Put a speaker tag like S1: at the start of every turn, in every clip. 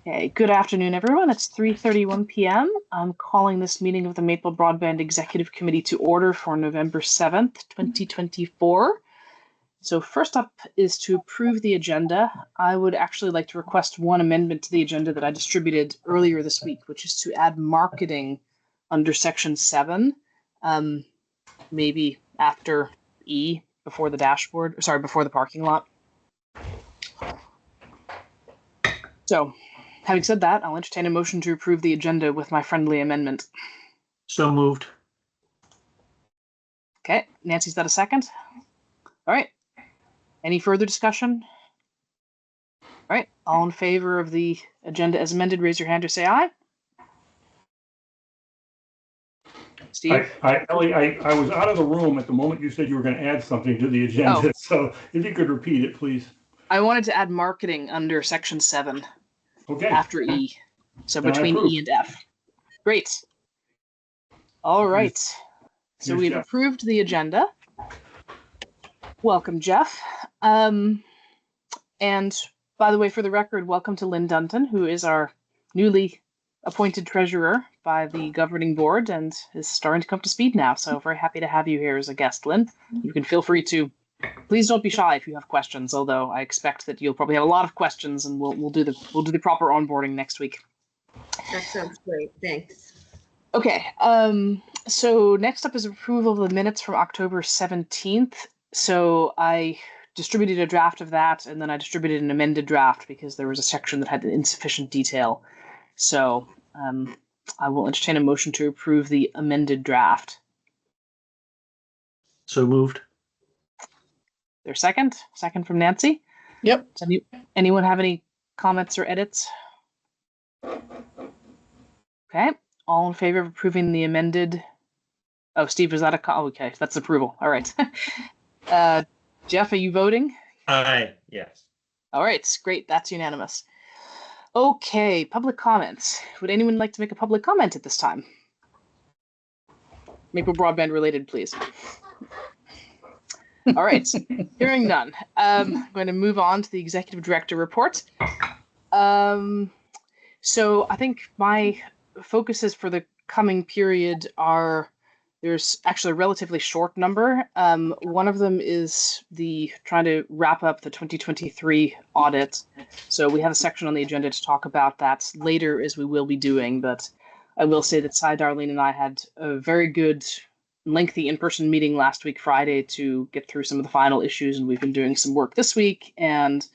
S1: Okay, good afternoon, everyone. It's 3:31 p.m. I'm calling this meeting of the Maple Broadband Executive Committee to order for November 7th, 2024. So first up is to approve the agenda. I would actually like to request one amendment to the agenda that I distributed earlier this week, which is to add marketing under section 7, maybe after E, before the dashboard, sorry, before the parking lot. So, having said that, I'll entertain a motion to approve the agenda with my friendly amendment.
S2: So moved.
S1: Okay, Nancy's got a second? All right. Any further discussion? All right, all in favor of the agenda as amended, raise your hand or say aye. Steve?
S3: Ellie, I was out of the room at the moment you said you were going to add something to the agenda. So if you could repeat it, please.
S1: I wanted to add marketing under section 7.
S3: Okay.
S1: After E. So
S3: Then
S1: between E and F. Great. All right. So
S3: Here's
S1: we've
S3: Jeff.
S1: approved the agenda. Welcome, Jeff. And by the way, for the record, welcome to Lynn Dunton, who is our newly appointed treasurer by the governing board and is starting to come to speed now. So very happy to have you here as a guest, Lynn. You can feel free to, please don't be shy if you have questions, although I expect that you'll probably have a lot of questions and we'll do the proper onboarding next week.
S4: That sounds great. Thanks.
S1: Okay. So next up is approval of the minutes from October 17th. So I distributed a draft of that, and then I distributed an amended draft because there was a section that had insufficient detail. So I will entertain a motion to approve the amended draft.
S2: So moved.
S1: There's second? Second from Nancy?
S5: Yep.
S1: Does anyone have any comments or edits? Okay. All in favor of approving the amended? Oh, Steve, is that a call? Okay, that's approval. All right. Jeff, are you voting?
S6: Aye, yes.
S1: All right, great. That's unanimous. Okay, public comments. Would anyone like to make a public comment at this time? Maple Broadband related, please. All right, hearing none. I'm going to move on to the executive director report. So I think my focuses for the coming period are, there's actually a relatively short number. One of them is trying to wrap up the 2023 audit. So we have a section on the agenda to talk about that later, as we will be doing. But I will say that Cy, Darlene, and I had a very good, lengthy in-person meeting last week, Friday, to get through some of the final issues. And we've been doing some work this week. And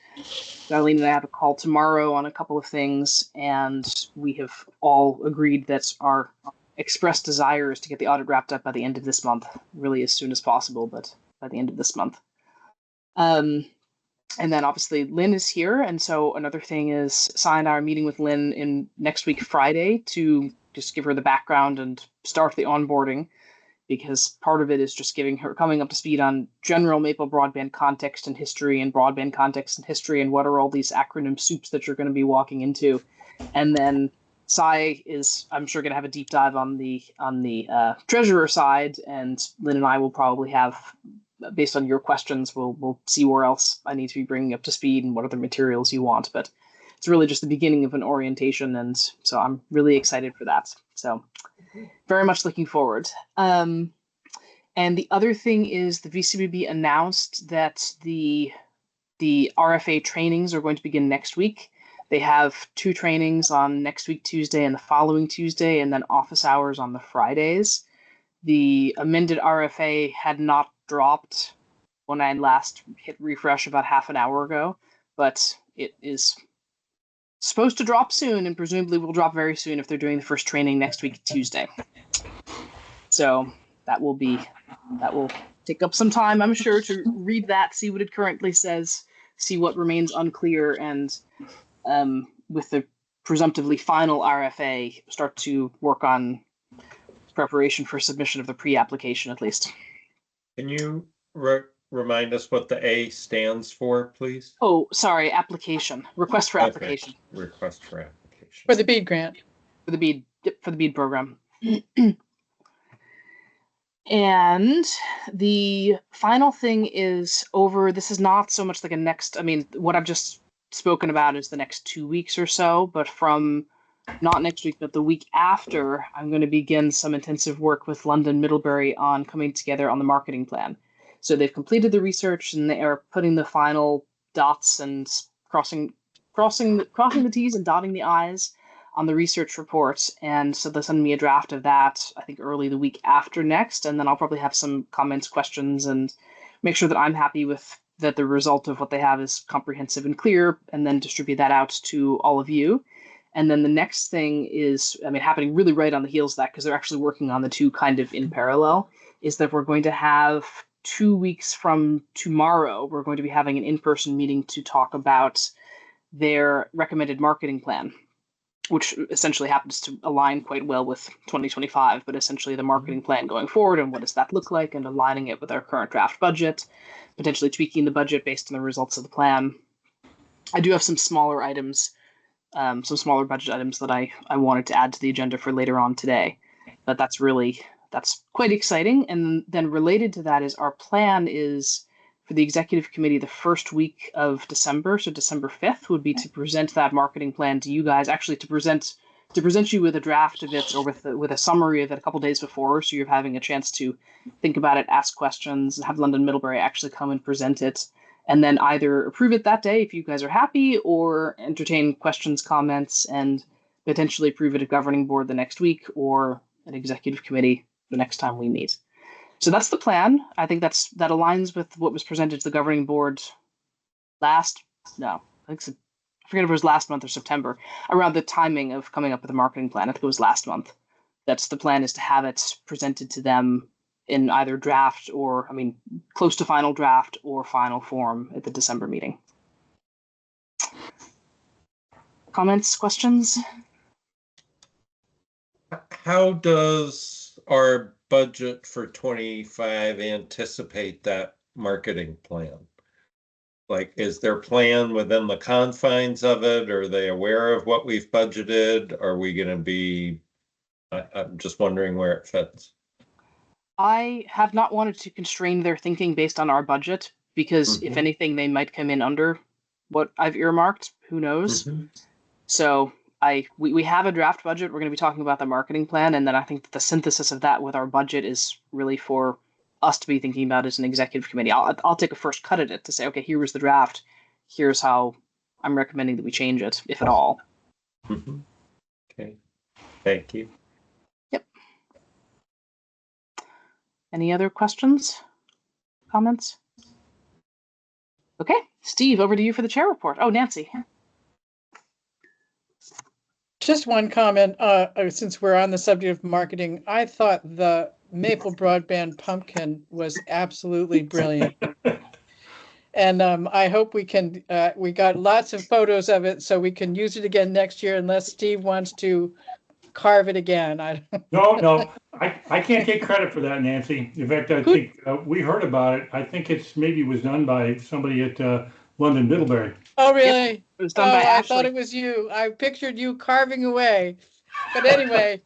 S1: Darlene and I have a call tomorrow on a couple of things. And we have all agreed that our expressed desire is to get the audit wrapped up by the end of this month, really as soon as possible, but by the end of this month. And then obviously Lynn is here. And so another thing is Cy and I are meeting with Lynn in next week, Friday, to just give her the background and start the onboarding, because part of it is just giving her, coming up to speed on general Maple Broadband context and history and broadband context and history and what are all these acronym soups that you're going to be walking into. And then Cy is, I'm sure, going to have a deep dive on the treasurer side, and Lynn and I will probably have, based on your questions, we'll see where else I need to be bringing up to speed and what other materials you want. But it's really just the beginning of an orientation, and so I'm really excited for that. So very much looking forward. And the other thing is the VCBB announced that the RFA trainings are going to begin next week. They have 2 trainings on next week, Tuesday, and the following Tuesday, and then office hours on the Fridays. The amended RFA had not dropped when I last hit refresh about half an hour ago, but it is supposed to drop soon, and presumably will drop very soon if they're doing the first training next week, Tuesday. So that will take up some time, I'm sure, to read that, see what it currently says, see what remains unclear, and with the presumptively final RFA, start to work on preparation for submission of the pre-application, at least.
S6: Can you remind us what the A stands for, please?
S1: Oh, sorry, application. Request for application.
S6: Request for application.
S5: For the BEAD grant.
S1: For the BEAD program. And the final thing is over, this is not so much like a next, I mean, what I've just spoken about is the next 2 weeks or so, but from not next week, but the week after, I'm going to begin some intensive work with London Middlebury on coming together on the marketing plan. So they've completed the research and they are putting the final dots and crossing the T's and dotting the I's on the research report. And so they'll send me a draft of that, I think early the week after next. And then I'll probably have some comments, questions, and make sure that I'm happy with that the result of what they have is comprehensive and clear, and then distribute that out to all of you. And then the next thing is, happening really right on the heels of that, because they're actually working on the two kind of in parallel, is that we're going to have 2 weeks from tomorrow, we're going to be having an in-person meeting to talk about their recommended marketing plan, which essentially happens to align quite well with 2025, but essentially the marketing plan going forward and what does that look like, and aligning it with our current draft budget, potentially tweaking the budget based on the results of the plan. I do have some smaller items, some smaller budget items that I wanted to add to the agenda for later on today, but that's quite exciting. And then related to that is our plan is for the executive committee the first week of December, so December 5th would be to present that marketing plan to you guys, actually to present you with a draft of it or with a summary of it a couple days before, so you're having a chance to think about it, ask questions, and have London Middlebury actually come and present it, and then either approve it that day if you guys are happy, or entertain questions, comments, and potentially approve it at governing board the next week or an executive committee the next time we meet. So that's the plan. I think that aligns with what was presented to the governing board I forget if it was last month or September, around the timing of coming up with a marketing plan. I think it was last month. That's the plan, is to have it presented to them in either draft or, close to final draft or final form at the December meeting. Comments, questions?
S6: How does our budget for 25 anticipate that marketing plan? Like, is their plan within the confines of it? Are they aware of what we've budgeted? Are we going to be, I'm just wondering where it fits.
S1: I have not wanted to constrain their thinking based on our budget, because if anything, they might come in under what I've earmarked. Who knows? So we have a draft budget. We're going to be talking about the marketing plan, and then I think that the synthesis of that with our budget is really for us to be thinking about as an executive committee. I'll take a first cut at it to say, okay, here was the draft. Here's how I'm recommending that we change it, if at all.
S6: Okay, thank you.
S1: Yep. Any other questions, comments? Okay, Steve, over to you for the chair report. Oh, Nancy.
S2: Just one comment, since we're on the subject of marketing, I thought the Maple Broadband pumpkin was absolutely brilliant. And I hope we can, we got lots of photos of it, so we can use it again next year, unless Steve wants to carve it again.
S3: No, I can't take credit for that, Nancy. In fact, I think we heard about it. I think maybe was done by somebody at London Middlebury.
S2: Oh, really?
S1: Yep. It was done by
S2: I
S1: Ashley.
S2: thought it was you. I pictured you carving away. But anyway,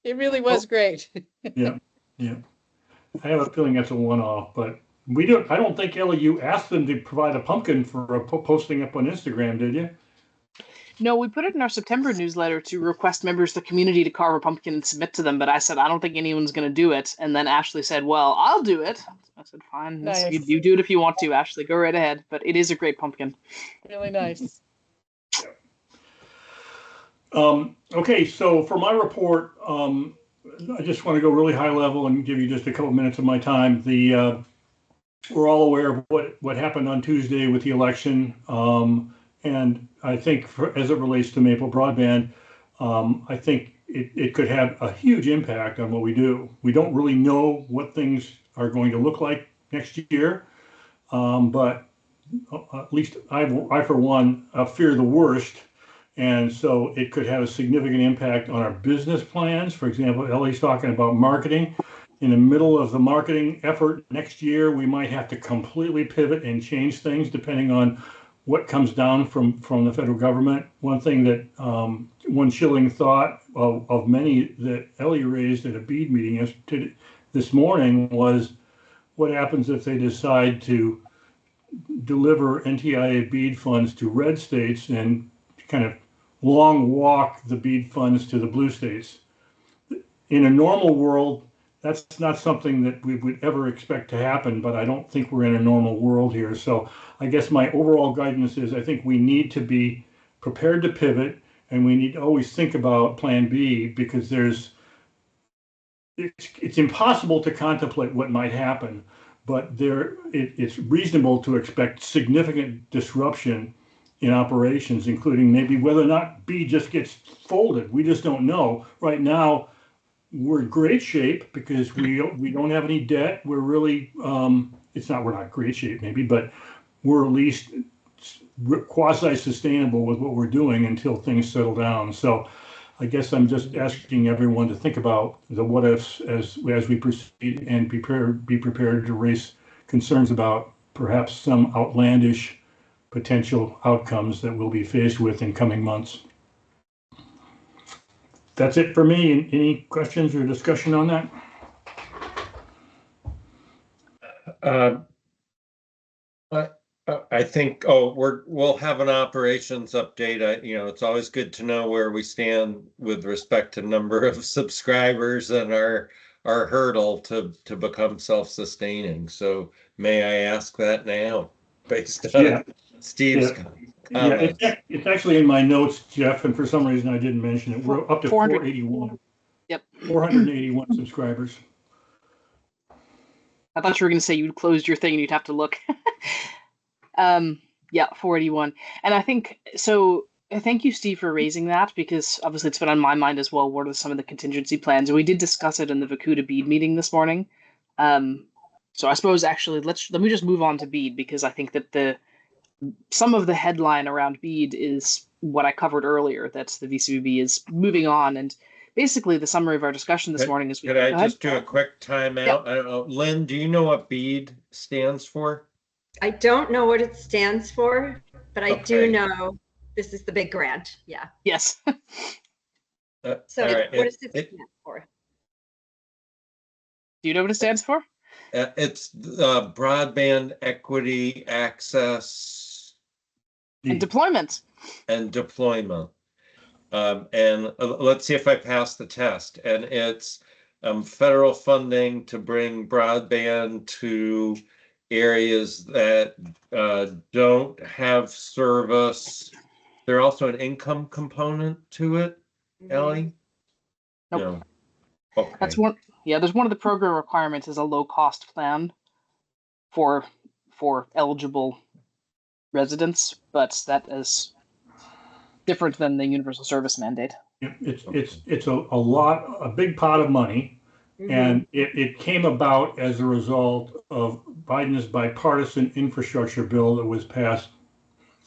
S2: it really was great.
S3: Yeah. I have a feeling that's a one-off, but I don't think, Ellie, you asked them to provide a pumpkin for posting up on Instagram, did you?
S1: No, we put it in our September newsletter to request members of the community to carve a pumpkin and submit to them, but I said, I don't think anyone's going to do it. And then Ashley said, well, I'll do it. I said, fine.
S2: Nice.
S1: You do it if you want to, Ashley. Go right ahead. But it is a great pumpkin.
S2: Really nice.
S3: Okay, so for my report, I just want to go really high level and give you just a couple minutes of my time. We're all aware of what happened on Tuesday with the election, and I think as it relates to Maple Broadband, I think it could have a huge impact on what we do. We don't really know what things are going to look like next year, but at least I for one, fear the worst. And so it could have a significant impact on our business plans. For example, Ellie's talking about marketing. In the middle of the marketing effort next year, we might have to completely pivot and change things depending on what comes down from the federal government. One thing that one chilling thought of many that Ellie raised at a BEAD meeting this morning was, what happens if they decide to deliver NTIA BEAD funds to red states and kind of long walk the BEAD funds to the blue states. In a normal world, that's not something that we would ever expect to happen, but I don't think we're in a normal world here. So I guess my overall guidance is I think we need to be prepared to pivot, and we need to always think about plan B, because it's impossible to contemplate what might happen, but it's reasonable to expect significant disruption in operations, including maybe whether or not B just gets folded. We just don't know. Right now, we're in great shape because we don't have any debt. We're really we're not in great shape maybe, but we're at least quasi-sustainable with what we're doing until things settle down. So I guess I'm just asking everyone to think about the what ifs as we proceed, and be prepared to raise concerns about perhaps some outlandish potential outcomes that we'll be faced with in coming months. That's it for me. Any questions or discussion on that?
S6: I think, we'll have an operations update. It's always good to know where we stand with respect to number of subscribers and our hurdle to become self-sustaining. So may I ask that now, based on Steve's comments?
S3: It's actually in my notes, Jeff, and for some reason I didn't mention it. We're up to 481.
S1: Yep.
S3: 481 subscribers.
S1: I thought you were going to say you'd closed your thing and you'd have to look. Yeah, 481. And I think, so thank you, Steve, for raising that, because obviously it's been on my mind as well. What are some of the contingency plans? And we did discuss it in the Vacuda BEAD meeting this morning. So I suppose actually let me just move on to BEAD, because I think that some of the headline around BEAD is what I covered earlier, that the VCBB is moving on. And basically the summary of our discussion this morning is...
S6: Could I just do a quick timeout? Yep. I don't know. Lynn, do you know what BEAD stands for?
S4: I don't know what it stands for, but I do know this is the big grant. Yeah.
S1: Yes.
S4: So what does it stand for?
S1: Do you know what it stands for?
S6: It's broadband equity, access,
S1: and deployment.
S6: And let's see if I pass the test. And it's federal funding to bring broadband to areas that don't have service. There's also an income component to it, Ellie?
S1: Nope.
S6: No. Okay.
S1: That's one. Yeah, there's one of the program requirements is a low cost plan for eligible residents, but that is different than the universal service mandate.
S3: It's a big pot of money. Mm-hmm. And it came about as a result of Biden's bipartisan infrastructure bill that was passed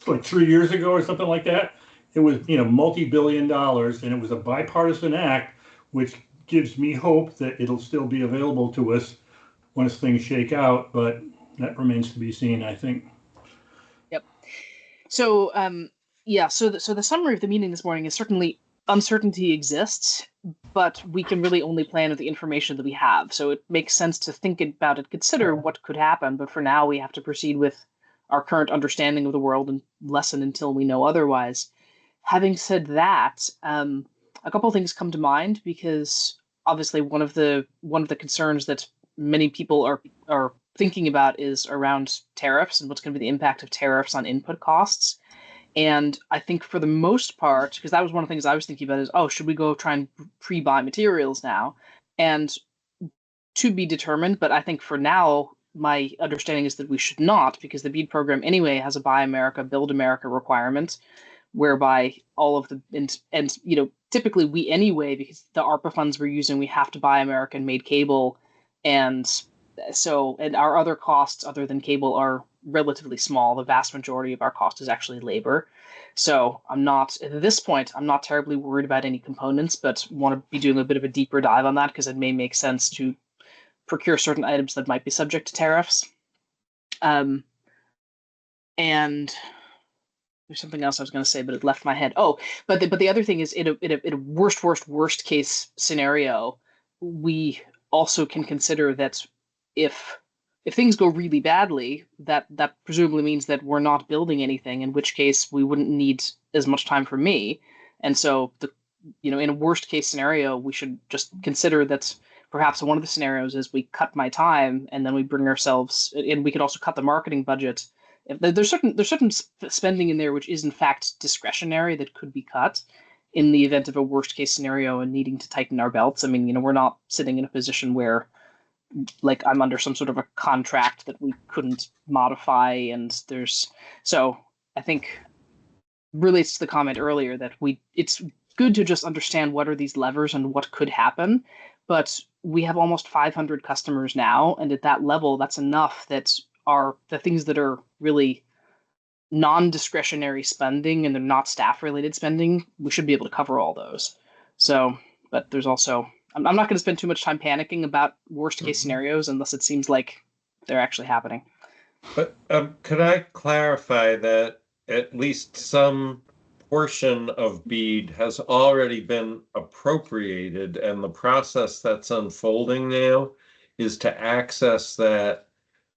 S3: like 3 years ago or something like that. It was, multi-billion dollars, and it was a bipartisan act, which gives me hope that it'll still be available to us once things shake out, but that remains to be seen, I think.
S1: Yep. So, so the summary of the meeting this morning is certainly uncertainty exists, but we can really only plan with the information that we have. So it makes sense to think about it, consider what could happen, but for now we have to proceed with our current understanding of the world and lessen until we know otherwise. Having said that, a couple of things come to mind, because obviously one of the concerns that many people are thinking about is around tariffs and what's going to be the impact of tariffs on input costs. And I think for the most part, because that was one of the things I was thinking about, is, should we go try and pre-buy materials now? And to be determined, but I think for now, my understanding is that we should not, because the BEAD program anyway has a Buy America, Build America requirement, whereby all of the, and typically we anyway, because the ARPA funds we're using, we have to buy American-made cable, and our other costs other than cable are relatively small. The vast majority of our cost is actually labor. So at this point, I'm not terribly worried about any components, but want to be doing a bit of a deeper dive on that, because it may make sense to procure certain items that might be subject to tariffs. And there's something else I was going to say, but it left my head. But the other thing is, in a worst case scenario, we also can consider that if if things go really badly, that presumably means that we're not building anything, in which case we wouldn't need as much time for me. And so in a worst case scenario, we should just consider that perhaps one of the scenarios is we cut my time and then we bring ourselves, and we could also cut the marketing budget. There's certain spending in there which is in fact discretionary that could be cut in the event of a worst case scenario and needing to tighten our belts. I mean, we're not sitting in a position where like I'm under some sort of a contract that we couldn't modify, and so I think relates to the comment earlier that it's good to just understand what are these levers and what could happen. But we have almost 500 customers now, and at that level, that's enough that are the things that are really non-discretionary spending and they're not staff-related spending. We should be able to cover all those. So, but there's also, I'm not going to spend too much time panicking about worst-case scenarios unless it seems like they're actually happening.
S6: But could I clarify that at least some portion of BEAD has already been appropriated, and the process that's unfolding now is to access that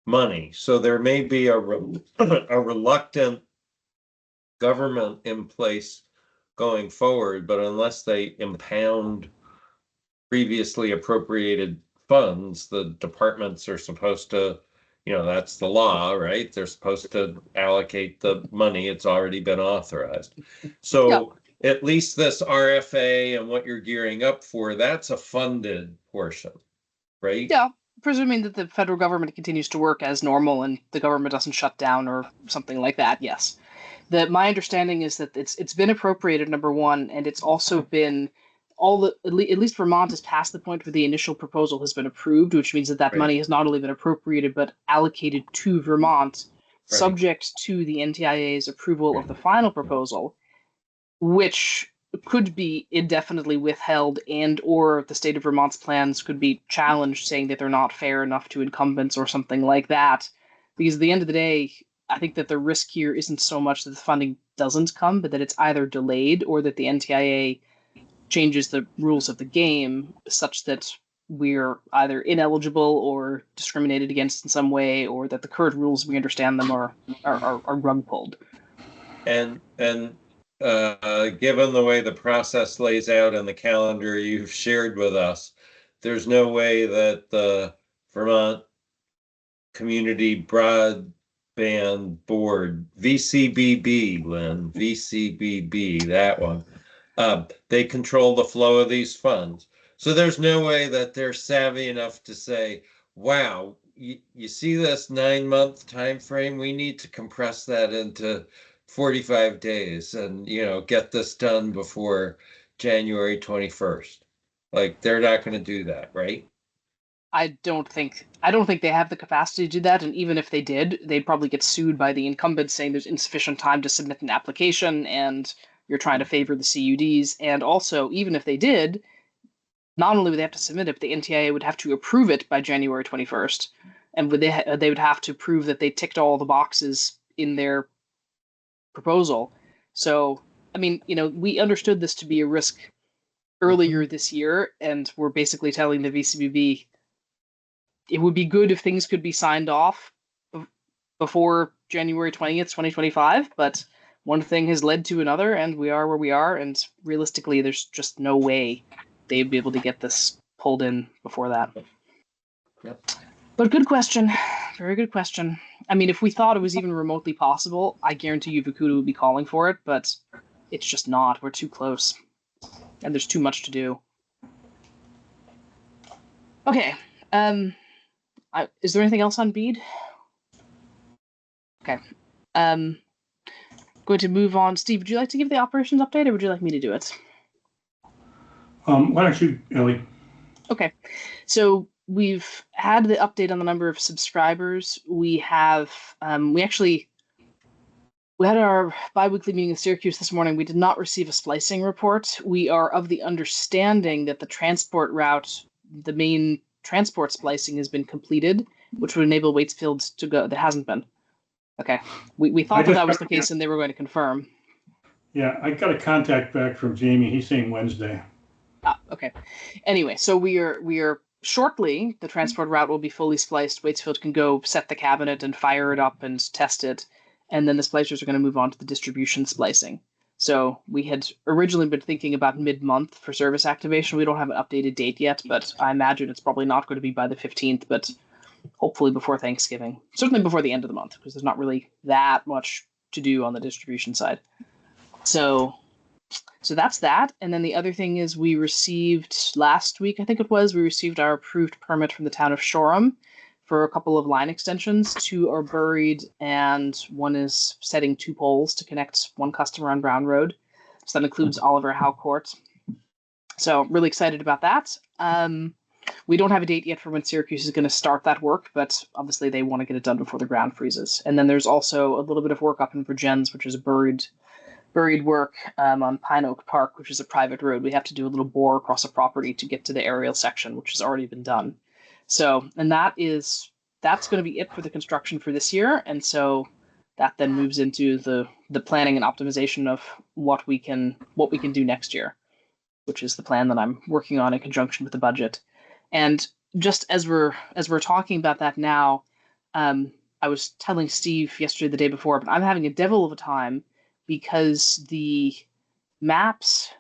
S6: money. So there may be a reluctant government in place going forward, but unless they impound previously appropriated funds, the departments are supposed to, that's the law, right? They're supposed to allocate the money. It's already been authorized. So at least this RFA and what you're gearing up for, that's a funded portion, right?
S1: Yeah, presuming that the federal government continues to work as normal and the government doesn't shut down or something like that, yes. My understanding is that it's been appropriated, number one, and it's also been at least Vermont is past the point where the initial proposal has been approved, which means that money has not only been appropriated but allocated to Vermont, subject to the NTIA's approval of the final proposal, which could be indefinitely withheld, and or the state of Vermont's plans could be challenged, saying that they're not fair enough to incumbents or something like that. Because at the end of the day, I think that the risk here isn't so much that the funding doesn't come, but that it's either delayed or that the NTIA changes the rules of the game such that we're either ineligible or discriminated against in some way, or that the current rules, we understand them, are rug pulled.
S6: And given the way the process lays out in the calendar you've shared with us, there's no way that the Vermont Community Broadband Board, VCBB, Lynn, VCBB, that one, they control the flow of these funds. So there's no way that they're savvy enough to say, wow, you see this 9-month time frame? We need to compress that into 45 days and, get this done before January 21st. Like, they're not going to do that, right?
S1: I don't think they have the capacity to do that, and even if they did, they'd probably get sued by the incumbents saying there's insufficient time to submit an application and you're trying to favor the CUDs. And also, even if they did, not only would they have to submit it, but the NTIA would have to approve it by January 21st, and they would have to prove that they ticked all the boxes in their proposal. So, I mean, we understood this to be a risk earlier this year, and we're basically telling the VCBB it would be good if things could be signed off before January 20th, 2025, but one thing has led to another, and we are where we are, and realistically, there's just no way they'd be able to get this pulled in before that.
S6: Yep.
S1: But good question. Very good question. I mean, if we thought it was even remotely possible, I guarantee you Vukuda would be calling for it, but it's just not. We're too close, and there's too much to do. Okay. Is there anything else on BEAD? Okay. Going to move on. Steve, would you like to give the operations update, or would you like me to do it?
S3: Why don't you, Ellie?
S1: Okay. So we've had the update on the number of subscribers. We had our bi-weekly meeting in Syracuse this morning. We did not receive a splicing report. We are of the understanding that the transport route, the main transport splicing, has been completed, which would enable Waitsfield to go. That hasn't been. Okay. We thought that was the case, and they were going to confirm.
S3: Yeah, I got a contact back from Jamie. He's saying Wednesday.
S1: Okay. Anyway, so we are shortly, the transport route will be fully spliced. Waitsfield can go set the cabinet and fire it up and test it. And then the splicers are going to move on to the distribution splicing. So we had originally been thinking about mid-month for service activation. We don't have an updated date yet, but I imagine it's probably not going to be by the 15th, but hopefully before Thanksgiving. Certainly before the end of the month, because there's not really that much to do on the distribution side. So that's that. And then the other thing is we received last week, I think it was, we received our approved permit from the town of Shoreham for a couple of line extensions. 2 are buried and one is setting 2 poles to connect one customer on Brown Road. So that includes Oliver Howe Court. So really excited about that. We don't have a date yet for when Syracuse is going to start that work, but obviously they want to get it done before the ground freezes. And then there's also a little bit of work up in Virgins, which is buried work on Pine Oak Park, which is a private road. We have to do a little bore across a property to get to the aerial section, which has already been done. So, and that's going to be it for the construction for this year. And so that then moves into the planning and optimization of what we can do next year, which is the plan that I'm working on in conjunction with the budget. And just as we're talking about that now, I was telling Steve yesterday, the day before, but I'm having a devil of a time because the maps,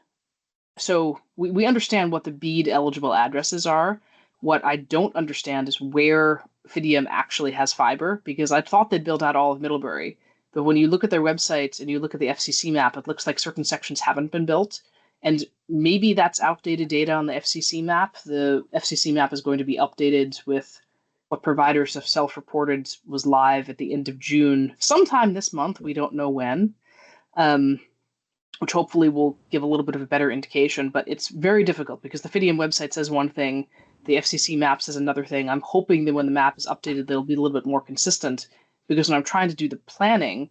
S1: so we understand what the BEAD eligible addresses are. What I don't understand is where Fidium actually has fiber, because I thought they'd built out all of Middlebury. But when you look at their website and you look at the FCC map, it looks like certain sections haven't been built. And maybe that's outdated data on the FCC map. The FCC map is going to be updated with what providers have self-reported was live at the end of June, sometime this month. We don't know when. Which hopefully will give a little bit of a better indication, but it's very difficult because the Fidium website says one thing, the FCC map says another thing. I'm hoping that when the map is updated, they'll be a little bit more consistent, because when I'm trying to do the planning,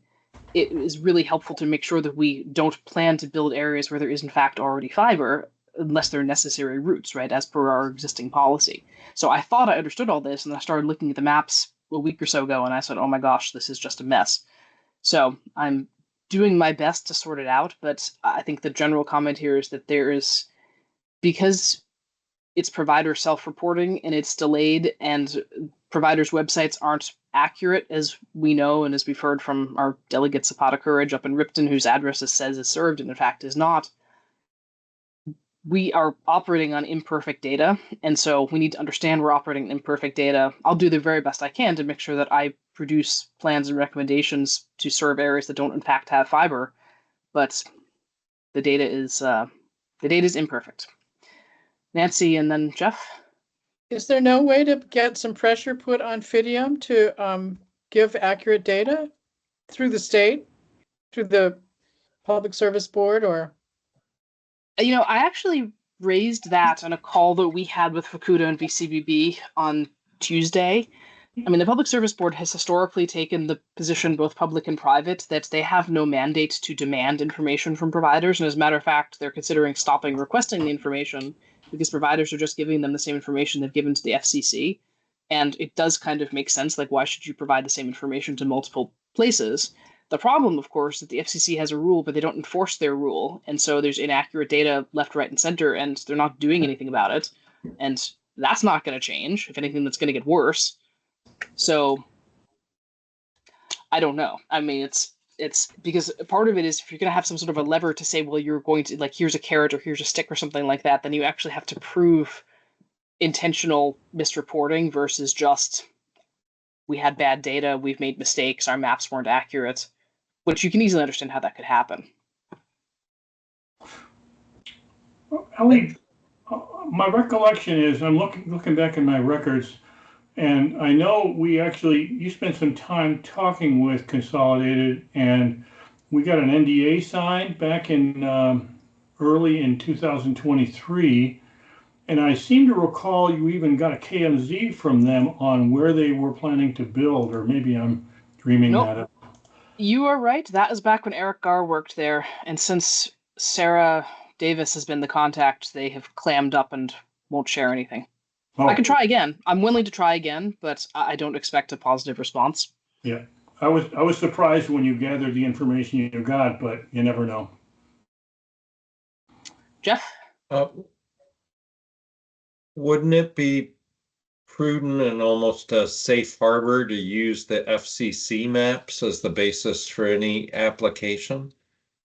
S1: it is really helpful to make sure that we don't plan to build areas where there is in fact already fiber, unless they're necessary routes, right, as per our existing policy. So I thought I understood all this, and I started looking at the maps a week or so ago, and I said, oh my gosh, this is just a mess. So I'm doing my best to sort it out, but I think the general comment here is that there is, because it's provider self-reporting and it's delayed and providers' websites aren't accurate, as we know and as we've heard from our delegate Zapata Courage up in Ripton, whose address it says is served and in fact is not, we are operating on imperfect data, and so we need to understand we're operating on imperfect data. I'll do the very best I can to make sure that I produce plans and recommendations to serve areas that don't in fact have fiber, but the data is imperfect. Nancy and then Jeff?
S2: Is there no way to get some pressure put on Fidium to give accurate data through the state, through the Public Service Board, or?
S1: You know, I actually raised that on a call that we had with Fukuda and VCBB on Tuesday. I mean, the Public Service Board has historically taken the position, both public and private, that they have no mandate to demand information from providers. And as a matter of fact, they're considering stopping requesting the information because providers are just giving them the same information they've given to the FCC. And it does kind of make sense. Like, why should you provide the same information to multiple places? The problem, of course, is that the FCC has a rule, but they don't enforce their rule. And so there's inaccurate data left, right, and center, and they're not doing anything about it. And that's not going to change. If anything, that's going to get worse. So I don't know. I mean, it's because part of it is if you're going to have some sort of a lever to say, well, you're going to, like, here's a carrot or here's a stick or something like that, then you actually have to prove intentional misreporting versus just, we had bad data, we've made mistakes, our maps weren't accurate, which you can easily understand how that could happen.
S3: Ellie, my recollection is, I'm looking back in my records, and I know you spent some time talking with Consolidated, and we got an NDA signed back in early in 2023. And I seem to recall you even got a KMZ from them on where they were planning to build, or maybe I'm dreaming that up.
S1: You are right. That is back when Eric Garr worked there. And since Sarah Davis has been the contact, they have clammed up and won't share anything. Oh. I can try again. I'm willing to try again, but I don't expect a positive response.
S3: Yeah. I was surprised when you gathered the information you got, but you never know.
S1: Jeff?
S6: Wouldn't it be prudent and almost a safe harbor to use the FCC maps as the basis for any application?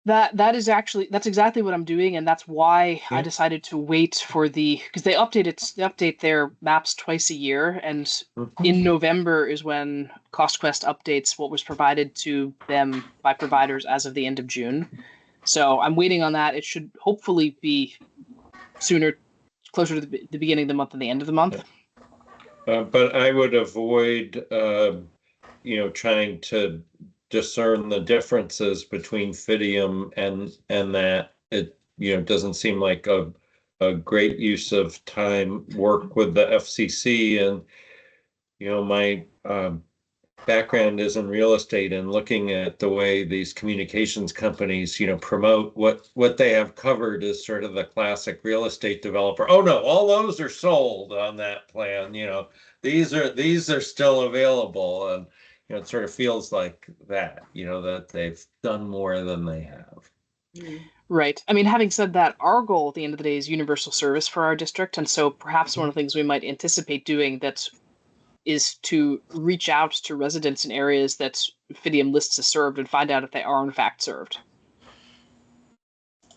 S1: That's exactly what I'm doing, and that's why I
S6: Yeah.
S1: decided to wait for because they update their maps twice a year, and in November is when CostQuest updates what was provided to them by providers as of the end of June. So I'm waiting on that. It should hopefully be sooner, closer to the beginning of the month than the end of the month.
S6: But I would avoid, trying to discern the differences between Fidium and that. It, doesn't seem like a great use of time. Work with the FCC, and, my background is in real estate, and looking at the way these communications companies, promote what they have covered is sort of the classic real estate developer. Oh no, all those are sold on that plan. These are still available, and it sort of feels like that. That they've done more than they have.
S1: Right. I mean, having said that, our goal at the end of the day is universal service for our district, and so perhaps one of the things we might anticipate doing that is to reach out to residents in areas that Fidium lists as served and find out if they are in fact served.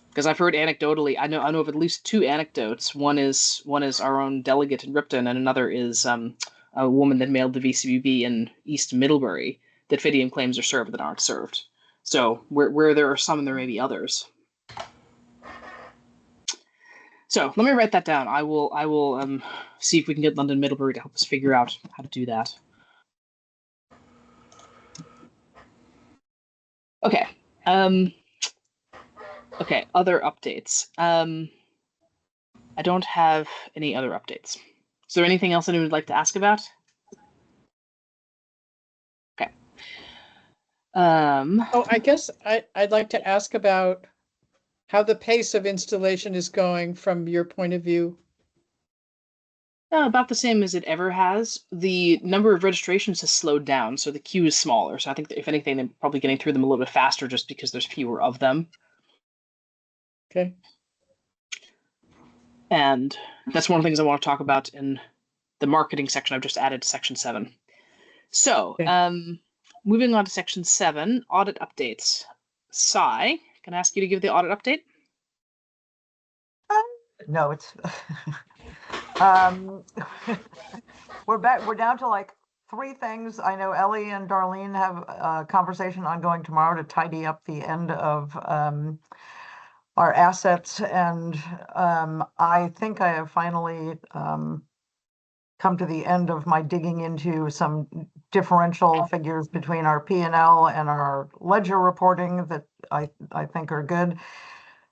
S1: Because I've heard anecdotally, I know of at least two anecdotes. One is our own delegate in Ripton, and another is a woman that mailed the VCBB in East Middlebury that Fidium claims are served that aren't served. So where there are some, there may be others. So let me write that down. I will see if we can get London Middlebury to help us figure out how to do that. Okay. Okay. Other updates. I don't have any other updates. Is there anything else anyone would like to ask about? Okay.
S2: I guess I'd like to ask about how the pace of installation is going from your point of view.
S1: About the same as it ever has. The number of registrations has slowed down, so the queue is smaller. So I think that if anything, they're probably getting through them a little bit faster just because there's fewer of them.
S2: Okay.
S1: And that's one of the things I want to talk about in the marketing section I've just added to section 7. So,
S2: Okay.
S1: Moving on to section 7, audit updates. Sai, can I ask you to give the audit update?
S5: No, it's we're back. We're down to like 3 things. I know Ellie and Darlene have a conversation ongoing tomorrow to tidy up the end of our assets, and I think I have finally come to the end of my digging into some differential figures between our P&L and our ledger reporting that I think are good.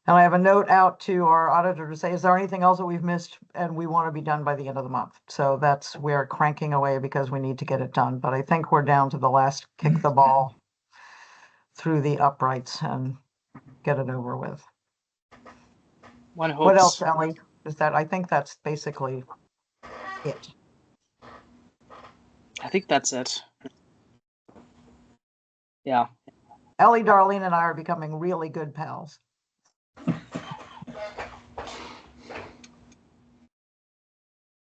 S5: And I have a note out to our auditor to say, is there anything else that we've missed? And we want to be done by the end of the month. So we're cranking away because we need to get it done. But I think we're down to the last kick the ball through the uprights and get it over with.
S1: One hopes.
S5: What else, Ellie? I think that's basically it.
S1: I think that's it. Yeah.
S5: Ellie, Darlene, and I are becoming really good pals.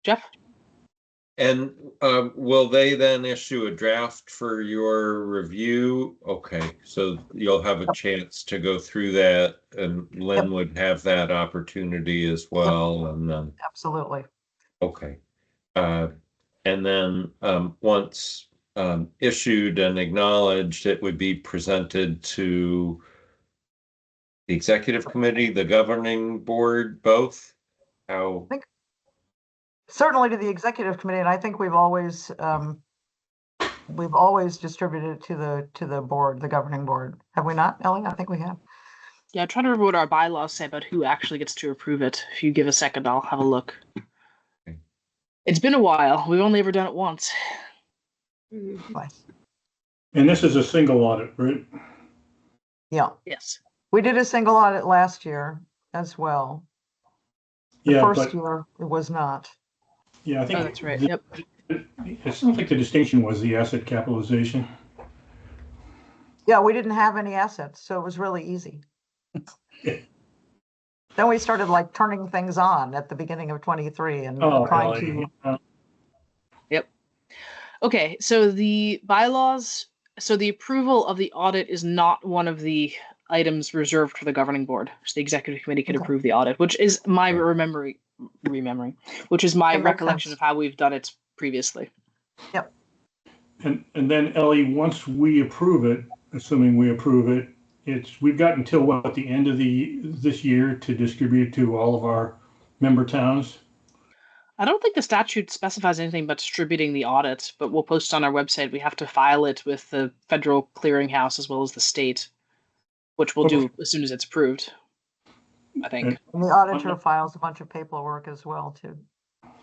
S1: Jeff?
S6: And will they then issue a draft for your review? Okay, so you'll have a chance to go through that, and Lynn would have that opportunity as well. And then
S5: Absolutely.
S6: okay, and then once issued and acknowledged, it would be presented to the executive committee, the governing board, both. How?
S5: Certainly to the executive committee, and I think we've always distributed it to the board, the governing board. Have we not, Ellie? I think we have.
S1: Yeah, I'm trying to remember what our bylaws say about who actually gets to approve it. If you give a second, I'll have a look.
S6: Okay.
S1: It's been a while. We've only ever done it once.
S5: Nice.
S3: And this is a single audit, right?
S5: Yeah.
S1: Yes.
S5: We did a single audit last year as well. The first year it was not.
S3: Yeah, I think
S1: that's right. Yep.
S3: It sounds like the distinction was the asset capitalization.
S5: Yeah, we didn't have any assets, so it was really easy. Then we started like turning things on at the beginning of 23 and trying to.
S1: Okay, so the bylaws, so the approval of the audit is not one of the items reserved for the governing board. So the executive committee could
S5: Okay.
S1: approve the audit, which is my
S6: Right.
S1: remembering, which is my
S5: That makes
S1: recollection
S5: sense.
S1: of how we've done it previously.
S5: Yep.
S3: And then Ellie, once we approve it, assuming we approve it, we've got until what, the end of this year to distribute to all of our member towns?
S1: I don't think the statute specifies anything but distributing the audit, but we'll post on our website. We have to file it with the federal clearinghouse as well as the state, which we'll do as soon as it's approved, I think.
S5: And the auditor files a bunch of paperwork as well too.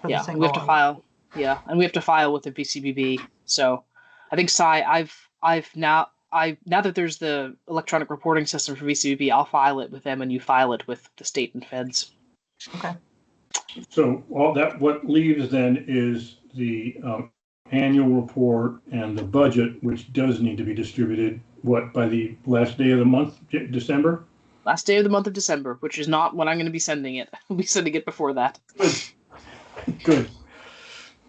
S5: For the
S1: Yeah, we
S5: single
S1: have to
S5: audit.
S1: file. Yeah, and we have to file with the VCBB. So I think now that there's the electronic reporting system for VCBB, I'll file it with them and you file it with the state and feds.
S5: Okay.
S3: So what leaves then is the annual report and the budget, which does need to be distributed, by the last day of the month, December?
S1: Last day of the month of December, which is not when I'm going to be sending it. I'll be sending it before that.
S3: Good.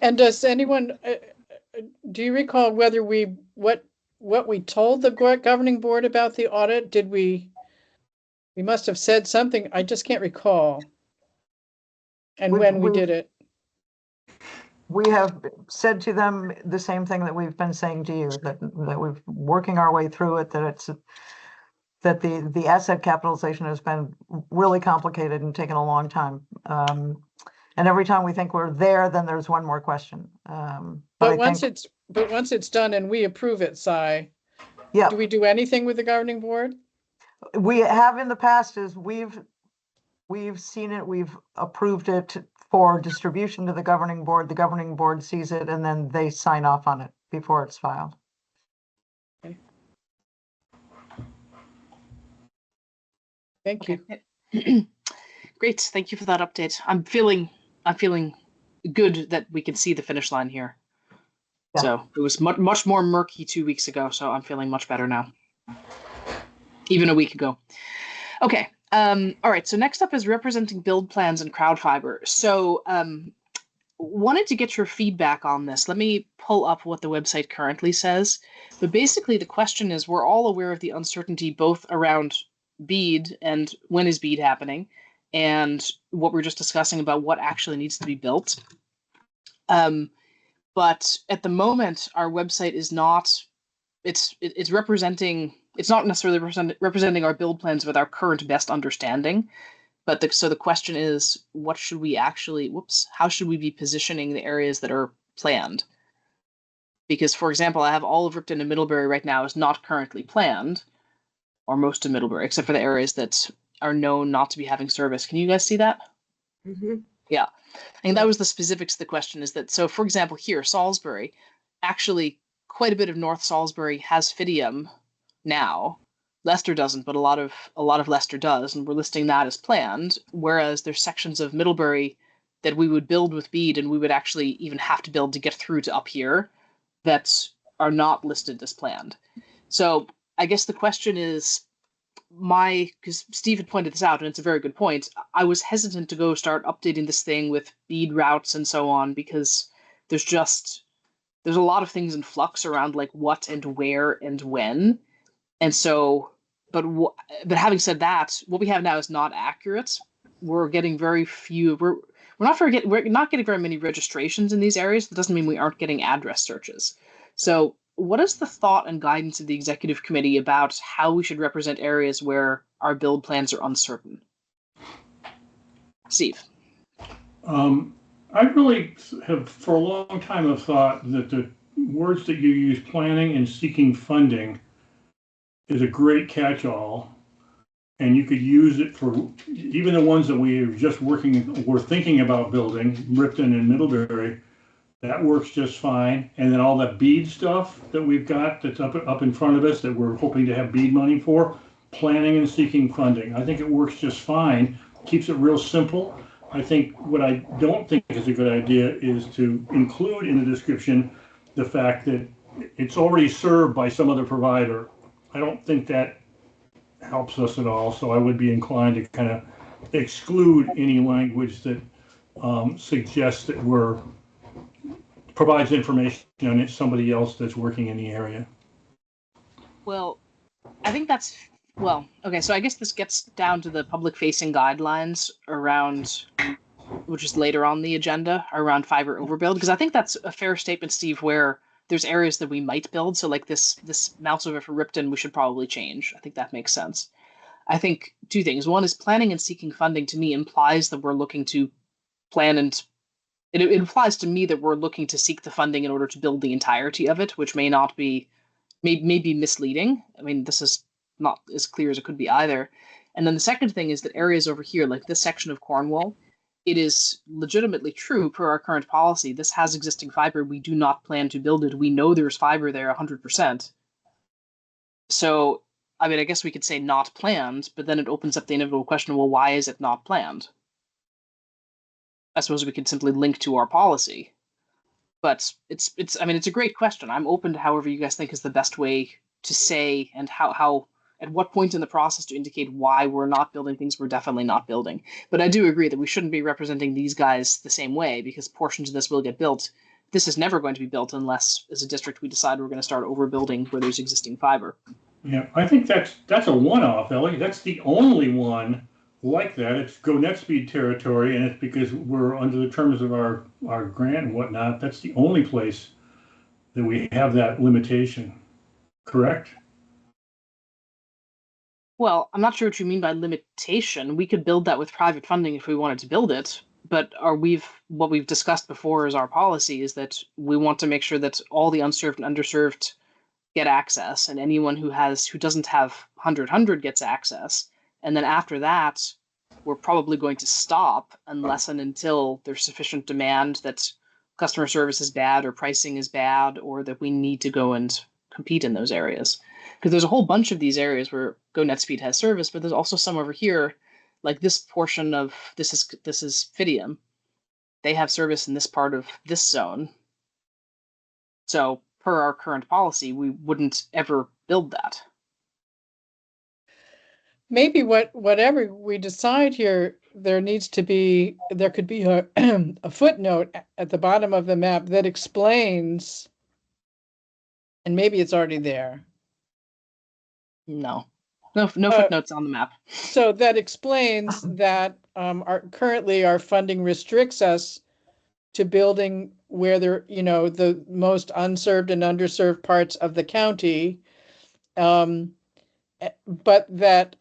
S2: And does anyone, do you recall whether what we told the governing board about the audit? Did we must have said something. I just can't recall. And when we did it.
S5: We have said to them the same thing that we've been saying to you, that we're working our way through it, that the asset capitalization has been really complicated and taken a long time. And every time we think we're there, then there's one more question.
S2: But once it's done and we approve it,
S5: yeah,
S2: do we do anything with the governing board?
S5: we have in the past is we've seen it, we've approved it for distribution to the governing board. The governing board sees it and then they sign off on it before it's filed.
S2: Okay. Thank you.
S1: Great. Thank you for that update. I'm feeling good that we can see the finish line here.
S5: Yeah.
S1: So it was much more murky 2 weeks ago. So I'm feeling much better now. Even a week ago. Okay. All right. So next up is representing build plans and crowd fiber. So wanted to get your feedback on this. Let me pull up what the website currently says. But basically the question is, we're all aware of the uncertainty both around BEAD and when is BEAD happening, and what we're just discussing about what actually needs to be built. But at the moment, our website is not, it's not necessarily representing our build plans with our current best understanding. But so the question is, what should we actually, how should we be positioning the areas that are planned? Because, for example, I have all of Ripton and Middlebury right now is not currently planned, or most of Middlebury, except for the areas that are known not to be having service. Can you guys see that?
S4: Mm-hmm.
S1: Yeah. And that was the specifics of the question, is that, so for example, here, Salisbury, actually quite a bit of North Salisbury has Fidium now. Leicester doesn't, but a lot of Leicester does, and we're listing that as planned, whereas there's sections of Middlebury that we would build with BEAD and we would actually even have to build to get through to up here that are not listed as planned. So I guess the question is, because Steve had pointed this out, and it's a very good point, I was hesitant to go start updating this thing with BEAD routes and so on, because there's a lot of things in flux around like what and where and when. And so, but having said that, what we have now is not accurate. We're getting very few. We're not getting very many registrations in these areas. That doesn't mean we aren't getting address searches. So, what is the thought and guidance of the executive committee about how we should represent areas where our build plans are uncertain? Steve.
S3: I really have, for a long time, have thought that the words that you use, planning and seeking funding, is a great catch-all, and you could use it for even the ones that we're thinking about building, Ripton and Middlebury. That works just fine. And then all that BEAD stuff that we've got that's up in front of us that we're hoping to have BEAD money for, planning and seeking funding. I think it works just fine. Keeps it real simple. I think what I don't think is a good idea is to include in the description the fact that it's already served by some other provider. I don't think that helps us at all. So I would be inclined to kind of exclude any language that suggests that we're provides information on it, somebody else that's working in the area.
S1: Well, I think that's well, okay, so I guess this gets down to the public facing guidelines around which is later on the agenda around fiber overbuild, because I think that's a fair statement, Steve, where there's areas that we might build. So like this mouse over for Ripton, we should probably change. I think that makes sense. I think two things. One is planning and seeking funding to me implies that we're looking to plan and it implies to me that we're looking to seek the funding in order to build the entirety of it, which may not be may be misleading. I mean, this is not as clear as it could be either. And then the second thing is that areas over here, like this section of Cornwall, it is legitimately true per our current policy. This has existing fiber. We do not plan to build it. We know there's fiber there 100%. So, I mean, I guess we could say not planned, but then it opens up the inevitable question, well, why is it not planned? I suppose we could simply link to our policy. But it's I mean, it's a great question. I'm open to however you guys think is the best way to say and how at what point in the process to indicate why we're not building things we're definitely not building. But I do agree that we shouldn't be representing these guys the same way because portions of this will get built. This is never going to be built unless, as a district, we decide we're going to start overbuilding where there's existing fiber.
S3: Yeah, I think that's a one-off, Ellie. That's the only one like that. It's Go NetSpeed territory, and it's because we're under the terms of our grant and whatnot. That's the only place that we have that limitation. Correct?
S1: Well, I'm not sure what you mean by limitation. We could build that with private funding if we wanted to build it, but what we've discussed before is our policy is that we want to make sure that all the unserved and underserved get access, and anyone who doesn't have 100 gets access. And then after that, we're probably going to stop unless and until there's sufficient demand that customer service is bad or pricing is bad or that we need to go and compete in those areas. Because there's a whole bunch of these areas where Go NetSpeed has service, but there's also some over here, like this portion of this is Fidium. They have service in this part of this zone. So per our current policy, we wouldn't ever build that.
S2: Maybe whatever we decide here, there could be a, a footnote at the bottom of the map that explains, and maybe it's already there.
S1: No footnotes on the map.
S2: So that explains that currently our funding restricts us to building where the most unserved and underserved parts of the county. But that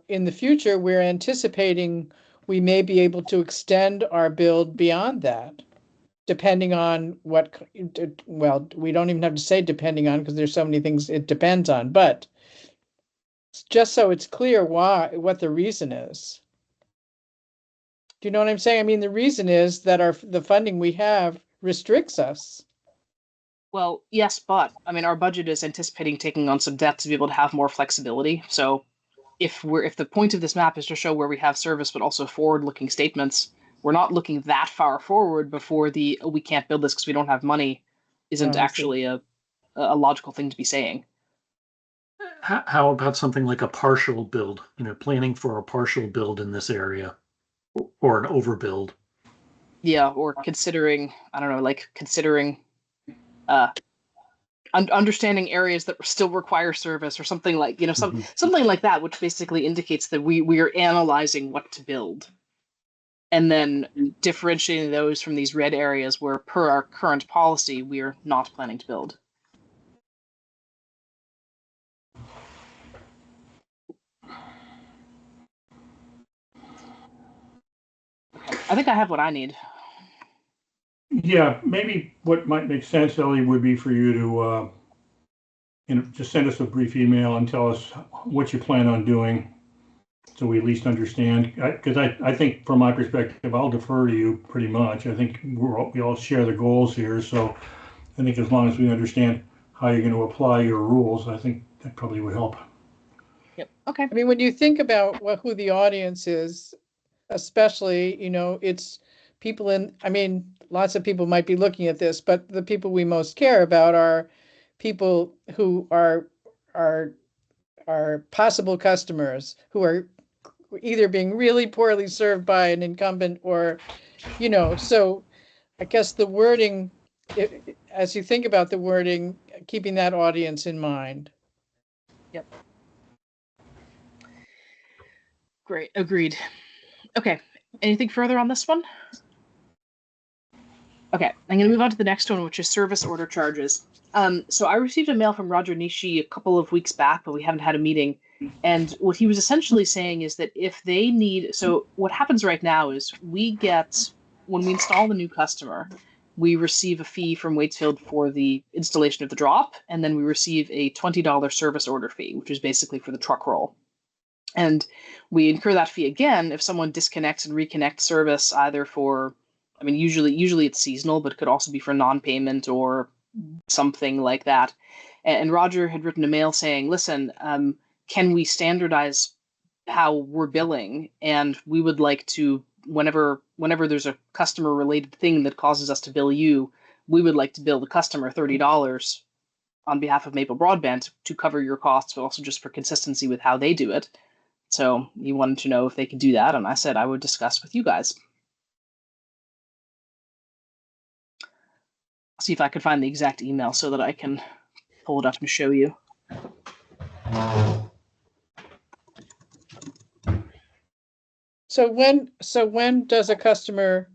S2: in the future, we're anticipating we may be able to extend our build beyond that, depending on well, we don't even have to say depending on because there's so many things it depends on, but just so it's clear what the reason is. Do you know what I'm saying? I mean, the reason is that the funding we have restricts us.
S1: Well, yes, but I mean, our budget is anticipating taking on some debt to be able to have more flexibility. So, if the point of this map is to show where we have service, but also forward-looking statements, we're not looking that far forward before we can't build this because we don't have money isn't actually a logical thing to be saying.
S7: How about something like a partial build? Planning for a partial build in this area, or an overbuild.
S1: Yeah, or considering understanding areas that still require service or something like something like that, which basically indicates that we are analyzing what to build and then differentiating those from these red areas where per our current policy we are not planning to build. I think I have what I need.
S3: Yeah, maybe what might make sense, Ellie, would be for you to just send us a brief email and tell us what you plan on doing so we at least understand. Because I think from my perspective, I'll defer to you pretty much. I think we all share the goals here. So I think as long as we understand how you're going to apply your rules, I think that probably would help.
S1: Yep. Okay.
S2: I mean, when you think about who the audience is, especially, it's people lots of people might be looking at this, but the people we most care about are people who are possible customers who are either being really poorly served by an incumbent or, so I guess the wording as you think about the wording, keeping that audience in mind.
S1: Yep. Great. Agreed. Okay. Anything further on this one? Okay. I'm going to move on to the next one, which is service order charges. So I received a mail from Roger Nishi a couple of weeks back, but we haven't had a meeting. And what he was essentially saying is that if they need, so what happens right now is we get, when we install the new customer, we receive a fee from Waitsfield for the installation of the drop, and then we receive a $20 service order fee, which is basically for the truck roll. And we incur that fee again if someone disconnects and reconnects service, either for, I mean, usually it's seasonal, but it could also be for non-payment or something like that. And Roger had written a mail saying, listen, can we standardize how we're billing? And we would like to, whenever there's a customer related thing that causes us to bill you, we would like to bill the customer $30 on behalf of Maple Broadband to cover your costs, but also just for consistency with how they do it. So he wanted to know if they could do that, and I said I would discuss with you guys. See if I could find the exact email so that I can pull it up and show you.
S2: So when does a customer,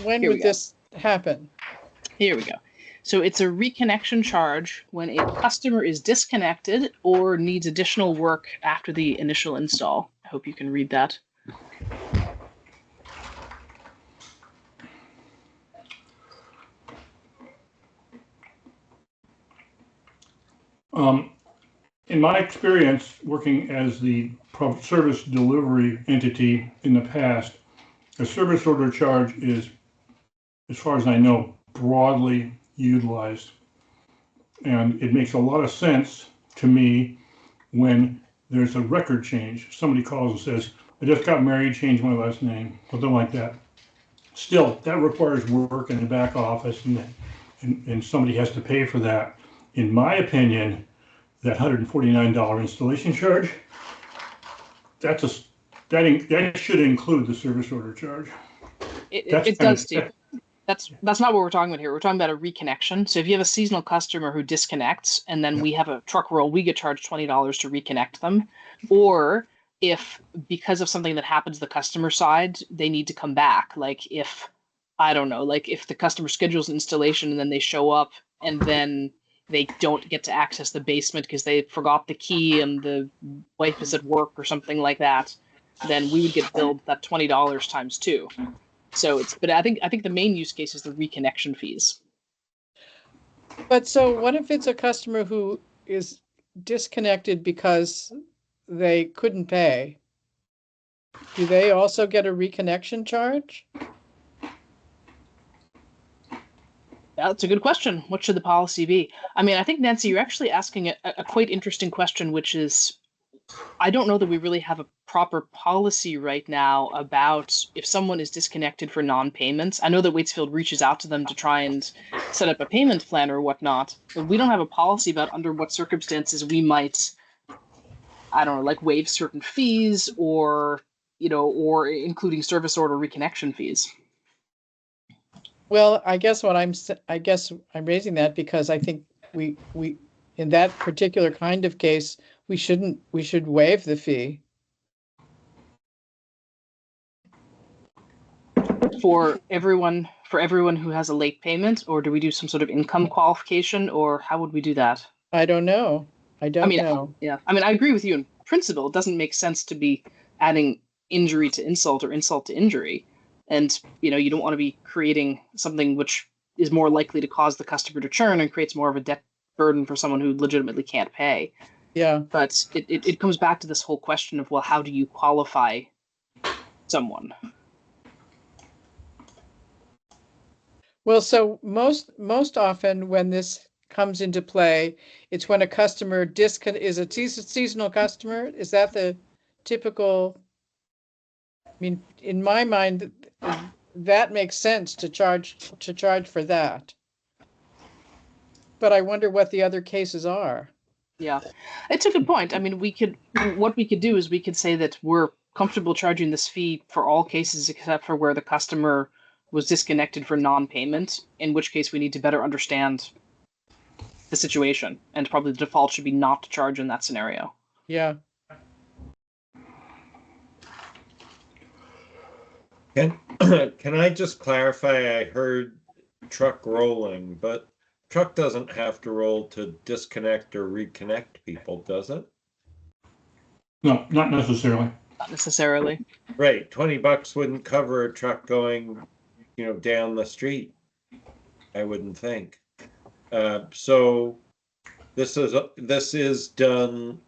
S2: when would this happen?
S1: Here we go. So it's a reconnection charge when a customer is disconnected or needs additional work after the initial install. I hope you can read that.
S3: In my experience working as the service delivery entity in the past, a service order charge is, as far as I know, broadly utilized. And it makes a lot of sense to me when there's a record change. Somebody calls and says, I just got married, changed my last name, something like that. Still, that requires work in the back office, and somebody has to pay for that. In my opinion, that $149 installation charge, that should include the service order charge.
S1: It does too. That's not what we're talking about here. We're talking about a reconnection. So if you have a seasonal customer who disconnects and then we have a truck roll, we get charged $20 to reconnect them. Or if because of something that happens the customer side, they need to come back. Like if, I don't know, like if the customer schedules installation and then they show up and then they don't get to access the basement because they forgot the key and the wife is at work or something like that, then we would get billed that $20 times 2. So but I think the main use case is the reconnection fees.
S2: But so what if it's a customer who is disconnected because they couldn't pay? Do they also get a reconnection charge?
S1: That's a good question. What should the policy be? I mean, I think, Nancy, you're actually asking a quite interesting question, which is, I don't know that we really have a proper policy right now about if someone is disconnected for non-payments. I know that Waitsfield reaches out to them to try and set up a payment plan or whatnot, but we don't have a policy about under what circumstances we might, I don't know, like waive certain fees or, or including service order reconnection fees.
S2: Well, I guess I'm raising that because I think we in that particular kind of case, we should waive the fee.
S1: For everyone who has a late payment, or do we do some sort of income qualification, or how would we do that?
S2: I don't know. I don't know.
S1: Yeah. I mean, I agree with you in principle. It doesn't make sense to be adding injury to insult or insult to injury. And, you don't want to be creating something which is more likely to cause the customer to churn and creates more of a debt burden for someone who legitimately can't pay.
S2: Yeah.
S1: But it comes back to this whole question of, well, how do you qualify someone?
S2: Well, so most often when this comes into play, it's when a customer is a seasonal customer. Is that the typical? I mean, in my mind, that makes sense to charge for that. But I wonder what the other cases are.
S1: Yeah, it's a good point. I mean, what we could do is we could say that we're comfortable charging this fee for all cases except for where the customer was disconnected for non-payment, in which case we need to better understand the situation, and probably the default should be not to charge in that scenario.
S2: Yeah.
S6: Can I just clarify? I heard truck rolling, but truck doesn't have to roll to disconnect or reconnect people, does it?
S3: No, not necessarily.
S1: Not necessarily.
S6: Right, $20 wouldn't cover a truck going, down the street. I wouldn't think. So this is done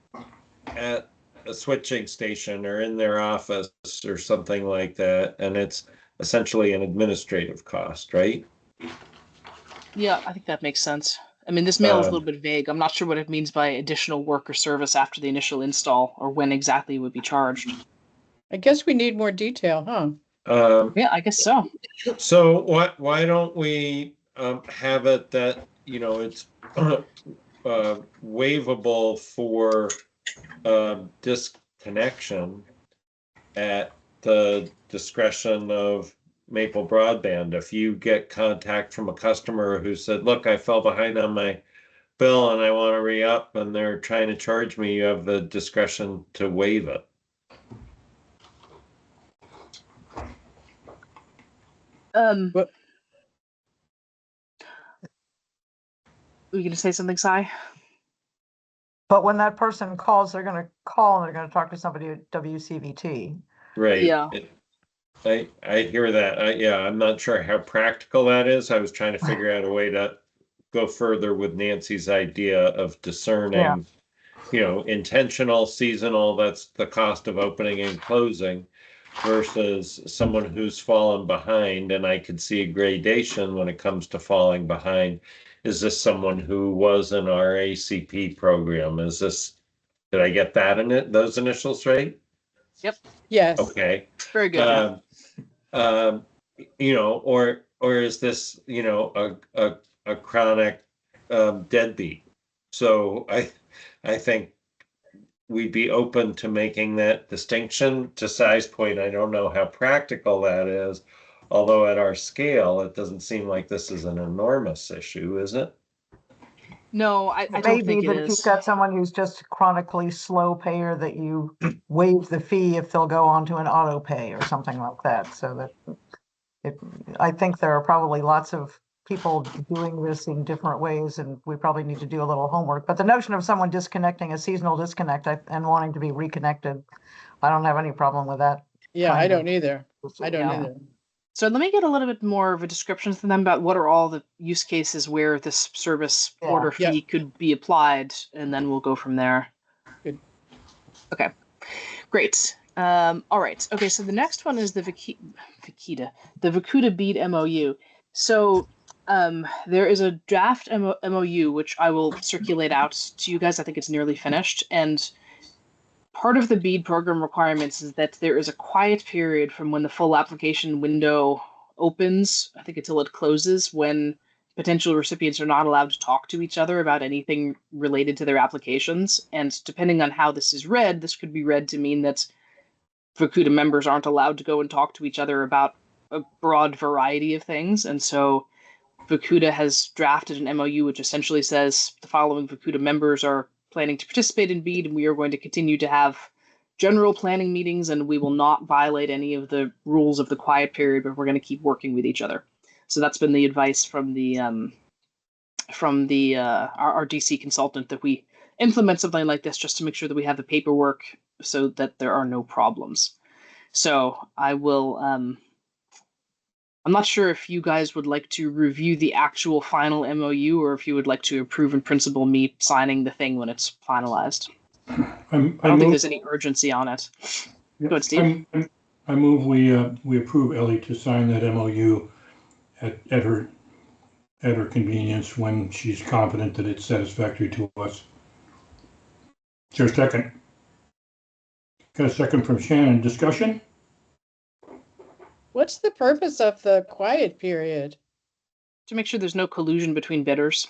S6: at a switching station or in their office or something like that, and it's essentially an administrative cost, right?
S1: Yeah, I think that makes sense. I mean, this mail is a little bit vague. I'm not sure what it means by additional work or service after the initial install, or when exactly it would be charged.
S2: I guess we need more detail, huh?
S1: Yeah, I guess so.
S6: So why don't we have it that, it's waivable for disconnection at the discretion of Maple Broadband. If you get contact from a customer who said, look, I fell behind on my bill and I want to re-up and they're trying to charge me, you have the discretion to waive it.
S2: What?
S1: Were you going to say something, Si?
S5: But when that person calls, they're going to call and they're going to talk to somebody at WCVT.
S6: Right.
S1: Yeah.
S6: I hear that. Yeah, I'm not sure how practical that is. I was trying to figure out a way to go further with Nancy's idea of discerning, intentional, seasonal, that's the cost of opening and closing, versus someone who's fallen behind. And I could see a gradation when it comes to falling behind. Is this someone who was in our ACP program? Did I get that in it? Those initials right?
S1: Yep.
S2: Yes.
S6: Okay.
S1: Very good.
S6: Or is this, a chronic deadbeat? So I think we'd be open to making that distinction. To Si's point, I don't know how practical that is, although at our scale, it doesn't seem like this is an enormous issue, is it?
S1: No, I don't
S5: Maybe
S1: think it
S5: that if you've
S1: is.
S5: got someone who's just a chronically slow payer, that you waive the fee if they'll go on to an auto pay or something like that. So that I think there are probably lots of people doing this in different ways, and we probably need to do a little homework. But the notion of someone disconnecting, a seasonal disconnect, and wanting to be reconnected, I don't have any problem with that.
S2: Yeah, I don't either. I don't
S1: Yeah.
S2: either.
S1: So let me get a little bit more of a description from them about what are all the use cases where this service order fee could be applied, and then we'll go from there.
S2: Good.
S1: Okay, great. All right. Okay, so the next one is the Vacuda Bead MOU. So there is a draft MOU which I will circulate out to you guys. I think it's nearly finished, and part of the BEAD program requirements is that there is a quiet period from when the full application window opens, I think, until it closes, when potential recipients are not allowed to talk to each other about anything related to their applications. And depending on how this is read, this could be read to mean that Vacuda members aren't allowed to go and talk to each other about a broad variety of things. And so Vacuda has drafted an MOU which essentially says the following Vacuda members are planning to participate in BEAD, and we are going to continue to have general planning meetings, and we will not violate any of the rules of the quiet period, but we're going to keep working with each other. So that's been the advice from our DC consultant, that we implement something like this just to make sure that we have the paperwork so that there are no problems. So I will. I'm not sure if you guys would like to review the actual final MOU, or if you would like to approve in principle me signing the thing when it's finalized. I don't think there's any urgency on it. Go ahead, Steve.
S3: I move we approve Ellie to sign that MOU at her convenience when she's confident that it's satisfactory to us. Is there a second? Got a second from Shannon. Discussion?
S2: What's the purpose of the quiet period?
S1: To make sure there's no collusion between bidders.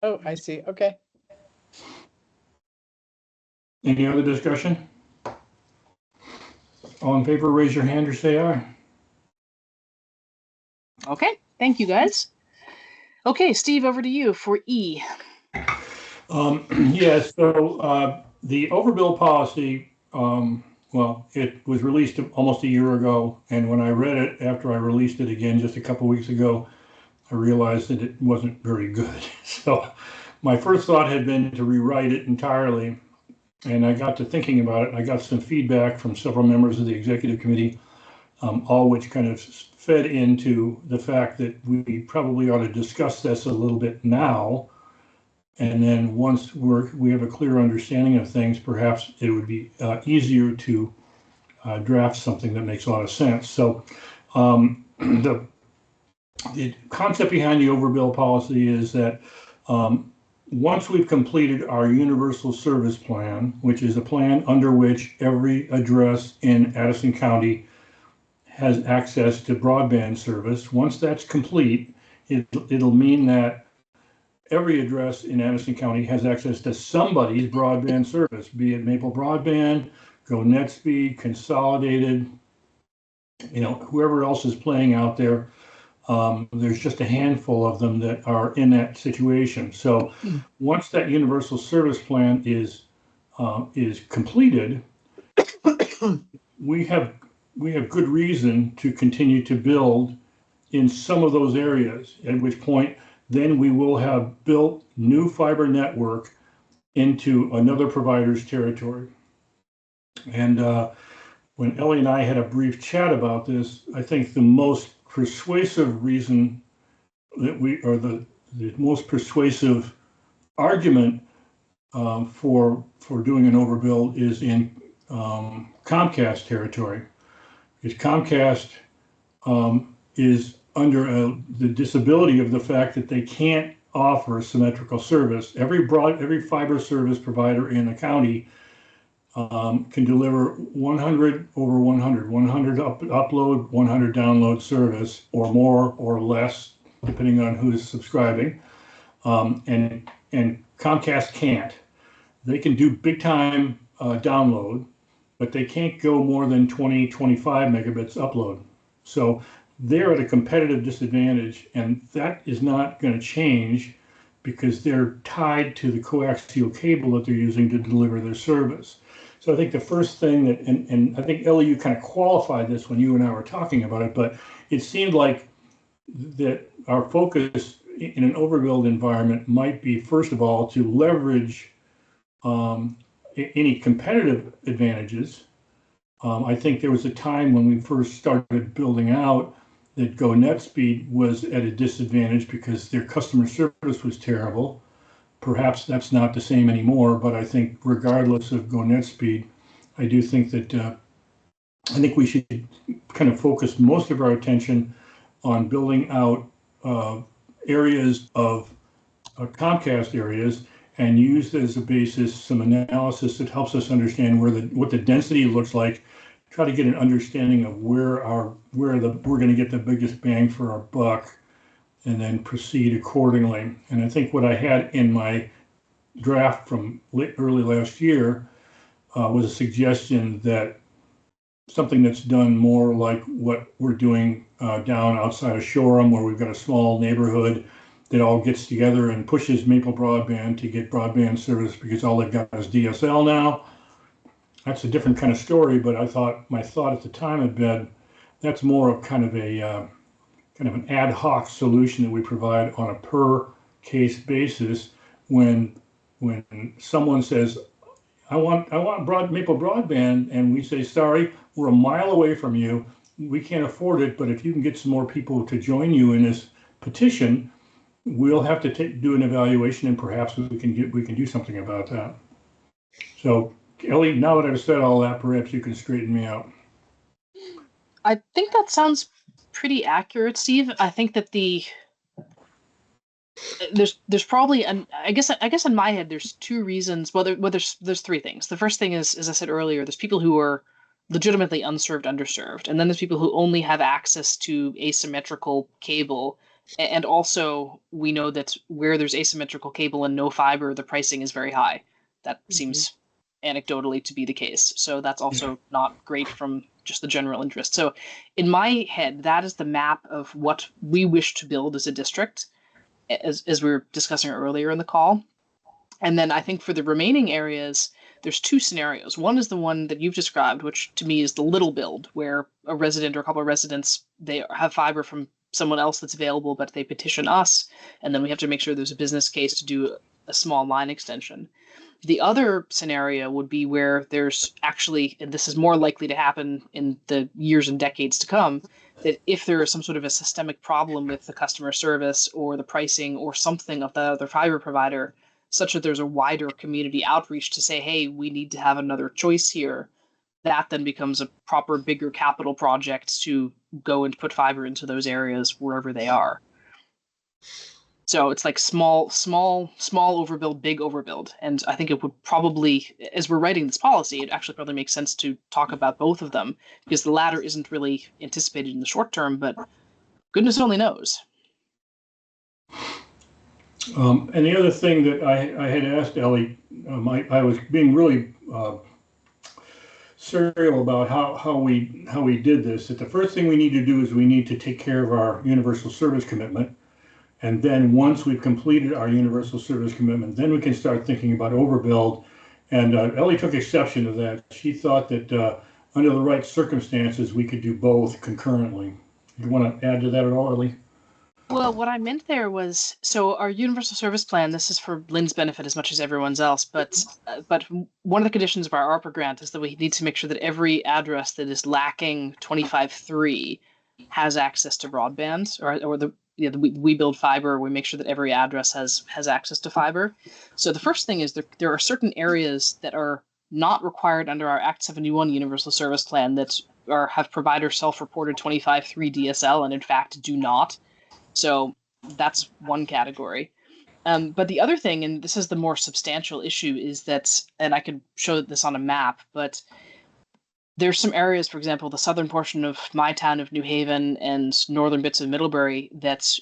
S2: Oh, I see. Okay.
S3: Any other discussion? All in favor, raise your hand or say aye.
S1: Okay, thank you guys. Okay, Steve, over to you for E.
S3: Yeah, so the overbill policy, well, it was released almost a year ago, and when I read it after I released it again just a couple weeks ago, I realized that it wasn't very good. So my first thought had been to rewrite it entirely, and I got to thinking about it. I got some feedback from several members of the executive committee, all which kind of fed into the fact that we probably ought to discuss this a little bit now. And then once we have a clear understanding of things, perhaps it would be easier to draft something that makes a lot of sense. So the concept behind the overbill policy is that once we've completed our universal service plan, which is a plan under which every address in Addison County has access to broadband service, once that's complete, it'll mean that every address in Addison County has access to somebody's broadband service, be it Maple Broadband, Go NetSpeed, Consolidated, whoever else is playing out there. There's just a handful of them that are in that situation. So once that universal service plan is completed, we have good reason to continue to build in some of those areas, at which point then we will have built new fiber network into another provider's territory. And when Ellie and I had a brief chat about this, I think the most persuasive reason that the most persuasive argument for doing an overbuild is in Comcast territory. Because Comcast is under the disability of the fact that they can't offer symmetrical service. Every fiber service provider in the county can deliver 100 over 100, 100 upload, 100 download service, or more or less, depending on who's subscribing. And Comcast can't. They can do big time download, but they can't go more than 20, 25 megabits upload. So they're at a competitive disadvantage, and that is not going to change because they're tied to the coaxial cable that they're using to deliver their service. So I think the first thing that, and I think Ellie, you kind of qualified this when you and I were talking about it, but it seemed like that our focus in an overbuild environment might be, first of all, to leverage any competitive advantages. I think there was a time when we first started building out that Go NetSpeed was at a disadvantage because their customer service was terrible. Perhaps that's not the same anymore, but I think regardless of Go NetSpeed, I do think that I think we should kind of focus most of our attention on building out areas of Comcast areas and use as a basis some analysis that helps us understand what the density looks like. Try to get an understanding of where we're going to get the biggest bang for our buck, and then proceed accordingly. And I think what I had in my draft from early last year was a suggestion that something that's done more like what we're doing down outside of Shoreham, where we've got a small neighborhood that all gets together and pushes Maple Broadband to get broadband service because all they've got is DSL now. That's a different kind of story, but my thought at the time had been that's more of kind of an ad hoc solution that we provide on a per case basis when someone says, I want Maple Broadband, and we say, sorry, we're a mile away from you. We can't afford it, but if you can get some more people to join you in this petition, we'll have to do an evaluation, and perhaps we can do something about that. So, Ellie, now that I've said all that, perhaps you can straighten me out.
S1: I think that sounds pretty accurate, Steve. I think that there's probably I guess in my head there's two reasons. Well, there's three things. The first thing is, as I said earlier, there's people who are legitimately unserved, underserved, and then there's people who only have access to asymmetrical cable. And also, we know that where there's asymmetrical cable and no fiber, the pricing is very high. That seems anecdotally to be the case. So that's also not great from just the general interest. So in my head, that is the map of what we wish to build as a district, as we were discussing earlier in the call. And then I think for the remaining areas, there's two scenarios. One is the one that you've described, which to me is the little build, where a resident or a couple of residents, they have fiber from someone else that's available, but they petition us, and then we have to make sure there's a business case to do a small line extension. The other scenario would be where there's actually, and this is more likely to happen in the years and decades to come, that if there is some sort of a systemic problem with the customer service or the pricing or something of the other fiber provider, such that there's a wider community outreach to say, hey, we need to have another choice here, that then becomes a proper, bigger capital project to go and put fiber into those areas wherever they are. So it's like small overbuild, big overbuild. And I think it would probably, as we're writing this policy, it actually probably makes sense to talk about both of them, because the latter isn't really anticipated in the short term, but goodness only knows.
S3: And the other thing that I had asked Ellie, I was being really serial about how we did this. That the first thing we need to do is we need to take care of our universal service commitment. And then once we've completed our universal service commitment, then we can start thinking about overbuild. And Ellie took exception to that. She thought that under the right circumstances, we could do both concurrently. You want to add to that at all, Ellie?
S1: Well, what I meant there was, so our universal service plan, this is for Lynn's benefit as much as everyone's else, but one of the conditions of our ARPA grant is that we need to make sure that every address that is lacking 25.3 has access to broadband, or we build fiber. We make sure that every address has access to fiber. So the first thing is there are certain areas that are not required under our Act 71 universal service plan that have provider self-reported 25.3 DSL, and in fact do not. So that's one category. But the other thing, and this is the more substantial issue, is that, and I could show this on a map, but there's some areas, for example, the southern portion of my town of New Haven and northern bits of Middlebury that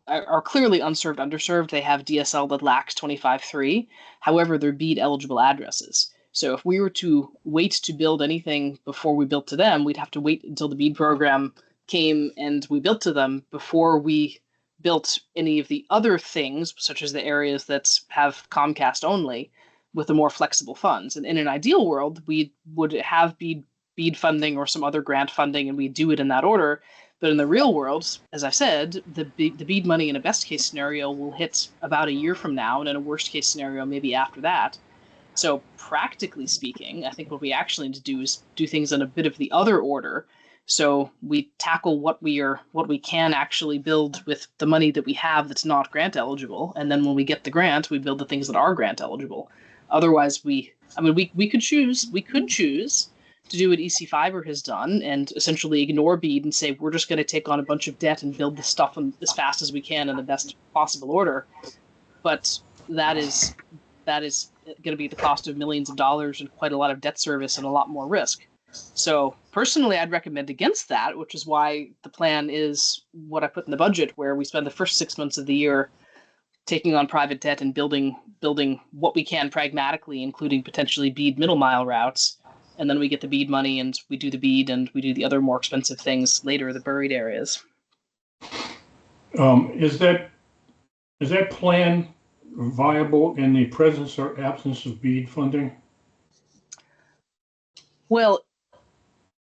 S1: are clearly unserved, underserved. They have DSL that lacks 25.3. However, they're BEAD eligible addresses. So if we were to wait to build anything before we built to them, we'd have to wait until the BEAD program came and we built to them before we built any of the other things, such as the areas that have Comcast only, with the more flexible funds. And in an ideal world, we would have BEAD funding or some other grant funding, and we do it in that order. But in the real world, as I said, the BEAD money in a best case scenario will hit about a year from now, and in a worst case scenario, maybe after that. So practically speaking, I think what we actually need to do is do things in a bit of the other order. So we tackle what we can actually build with the money that we have that's not grant eligible, and then when we get the grant, we build the things that are grant eligible. Otherwise, we could choose to do what EC Fiber has done and essentially ignore BEAD and say we're just going to take on a bunch of debt and build this stuff as fast as we can in the best possible order. But that is going to be the cost of millions of dollars and quite a lot of debt service and a lot more risk. So personally, I'd recommend against that, which is why the plan is what I put in the budget, where we spend the first 6 months of the year taking on private debt and building what we can pragmatically, including potentially BEAD middle mile routes. And then we get the BEAD money and we do the BEAD and we do the other more expensive things later, the buried areas.
S3: Is that plan viable in the presence or absence of BEAD funding?
S1: Well,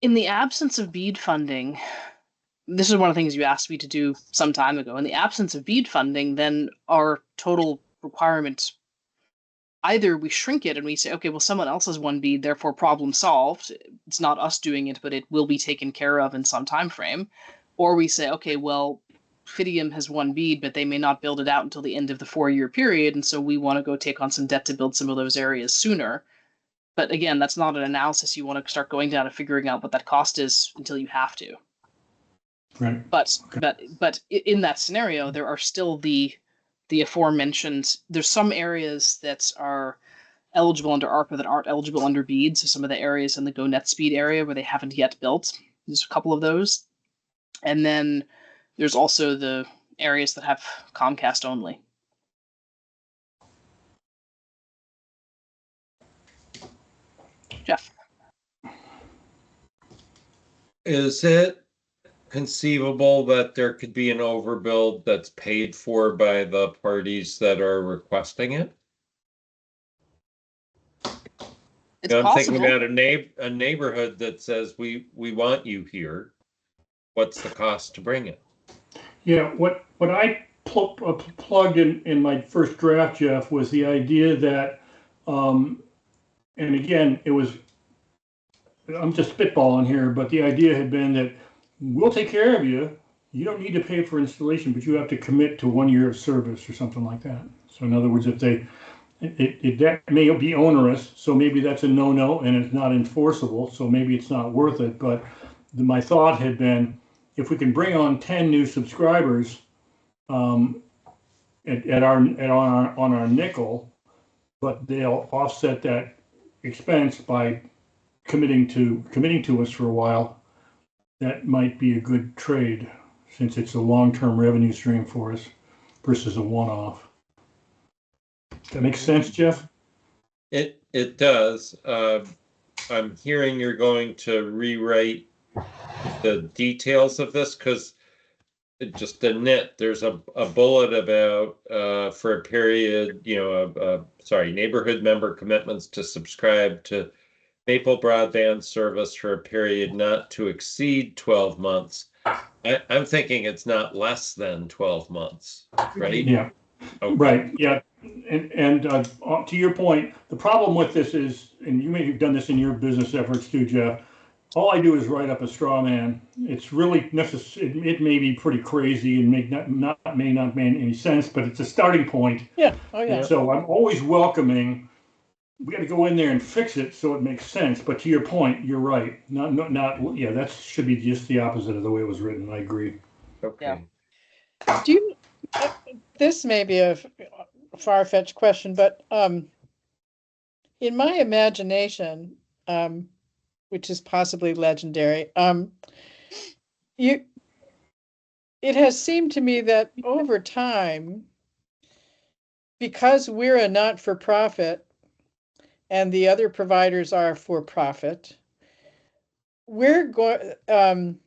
S1: in the absence of BEAD funding, this is one of the things you asked me to do some time ago. In the absence of BEAD funding, then our total requirement, either we shrink it and we say, okay, well, someone else has won BEAD, therefore problem solved. It's not us doing it, but it will be taken care of in some time frame. Or we say, okay, well, Fidium has won BEAD, but they may not build it out until the end of the 4-year period, and so we want to go take on some debt to build some of those areas sooner. But again, that's not an analysis you want to start going down and figuring out what that cost is until you have to.
S3: Right.
S1: But in that scenario, there are still the aforementioned. There's some areas that are eligible under ARPA that aren't eligible under BEAD. So some of the areas in the Go Net Speed area where they haven't yet built. There's a couple of those, and then there's also the areas that have Comcast only. Jeff.
S6: Is it conceivable that there could be an overbuild that's paid for by the parties that are requesting it?
S1: It's
S6: I'm thinking
S1: possible.
S6: about a neighborhood that says we want you here. What's the cost to bring it?
S3: Yeah, what I plugged in my first draft, Jeff, was the idea that, and again, it was, I'm just spitballing here, but the idea had been that we'll take care of you. You don't need to pay for installation, but you have to commit to 1 year of service or something like that. So in other words, if they, that may be onerous, so maybe that's a no-no and it's not enforceable, so maybe it's not worth it. But my thought had been, if we can bring on 10 new subscribers on our nickel, but they'll offset that expense by committing to us for a while, that might be a good trade since it's a long-term revenue stream for us versus a one-off. That makes sense, Jeff?
S6: It does. I'm hearing you're going to rewrite the details of this because just the nit, there's a bullet about for a period, neighborhood member commitments to subscribe to Maple broadband service for a period not to exceed 12 months. I'm thinking it's not less than 12 months, right?
S3: Yeah. Okay. Right. Yeah. And to your point, the problem with this is, and you may have done this in your business efforts too, Jeff. All I do is write up a straw man. It's really necessary. It may be pretty crazy and may not make any sense, but it's a starting point.
S2: Yeah. Oh yeah.
S3: And so I'm always welcoming. We got to go in there and fix it so it makes sense. But to your point, you're right. Not. Yeah, that should be just the opposite of the way it was written. I agree.
S6: Okay.
S1: Yeah.
S2: Do you? This may be a far-fetched question, but in my imagination, which is possibly legendary, it has seemed to me that over time, because we're a not-for-profit and the other providers are for-profit, we're going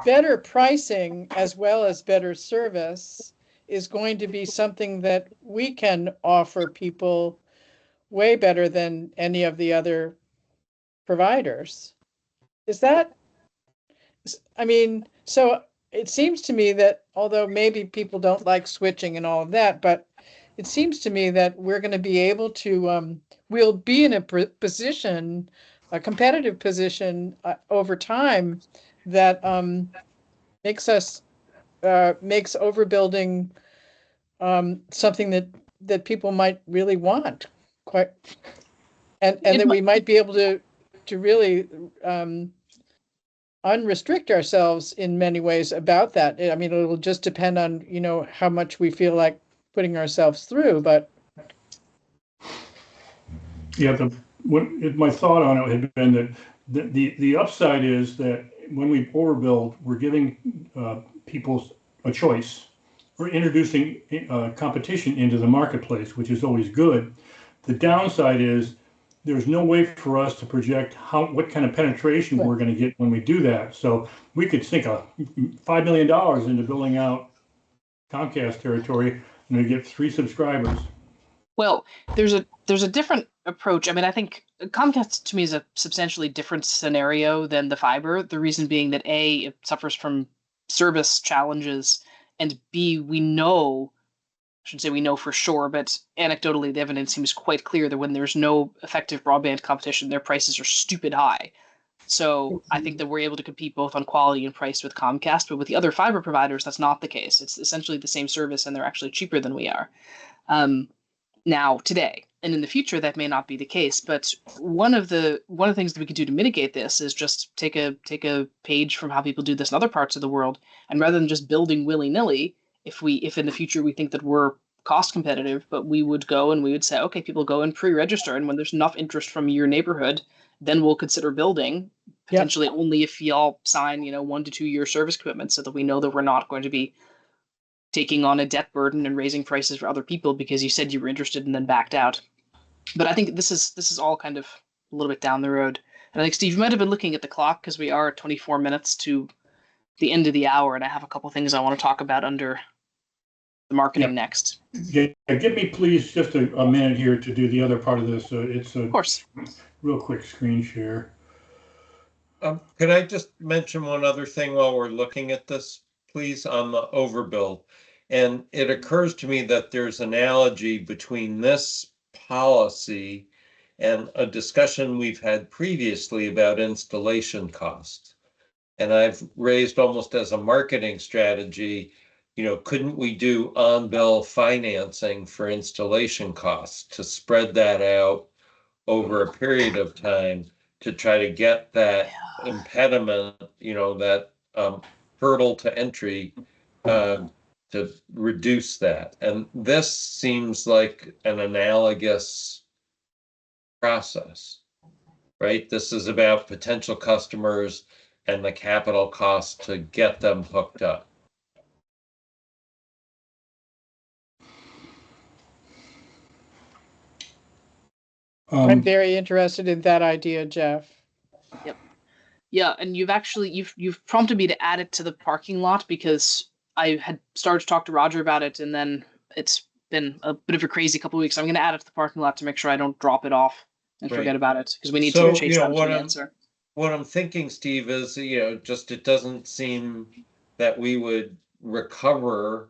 S2: better pricing as well as better service is going to be something that we can offer people way better than any of the other providers. Is that, I mean, so it seems to me that although maybe people don't like switching and all of that, but it seems to me that we're going to be able to, we'll be in a position, a competitive position over time that makes overbuilding something that people might really want, quite, and that we might be able to really unrestrict ourselves in many ways about that. I mean, it'll just depend on how much we feel like putting ourselves through, but
S3: yeah, my thought on it had been that the upside is that when we overbuild, we're giving people a choice. We're introducing competition into the marketplace, which is always good. The downside is there's no way for us to project what kind of penetration we're going to get when we do that. So we could sink $5 million into building out Comcast territory, and we get 3 subscribers.
S1: Well, there's a different approach. I mean, I think Comcast to me is a substantially different scenario than the fiber. The reason being that A, it suffers from service challenges, and B, I shouldn't say we know for sure, but anecdotally, the evidence seems quite clear that when there's no effective broadband competition, their prices are stupid high. So I think that we're able to compete both on quality and price with Comcast, but with the other fiber providers, that's not the case. It's essentially the same service, and they're actually cheaper than we are. Now today, and in the future that may not be the case, but one of the things that we could do to mitigate this is just take a page from how people do this in other parts of the world, and rather than just building willy-nilly, if in the future we think that we're cost competitive, but we would go and we would say, okay, people go and pre-register, and when there's enough interest from your neighborhood, then we'll consider building, potentially only if y'all sign 1 to 2 year service commitments, so that we know that we're not going to be taking on a debt burden and raising prices for other people because you said you were interested and then backed out. But I think this is all kind of a little bit down the road. And I think, Steve, you might have been looking at the clock because we are 24 minutes to the end of the hour, and I have a couple things I want to talk about under the marketing next.
S3: Yeah, give me please just a minute here to do the other part of this. It's a
S1: Of course.
S3: real quick screen share.
S6: Could I just mention one other thing while we're looking at this, please, on the overbuild? And it occurs to me that there's analogy between this policy and a discussion we've had previously about installation costs. And I've raised almost as a marketing strategy, couldn't we do on-bill financing for installation costs to spread that out over a period of time to try to get that impediment, that hurdle to entry to reduce that. And this seems like an analogous process, right? This is about potential customers and the capital cost to get them hooked up.
S2: I'm very interested in that idea, Jeff.
S1: Yep. Yeah, and you've prompted me to add it to the parking lot because I had started to talk to Roger about it, and then it's been a bit of a crazy couple of weeks. I'm going to add it to the parking lot to make sure I don't drop it off and forget about it because we need to chase down to the answer.
S6: What I'm thinking, Steve, is just it doesn't seem that we would recover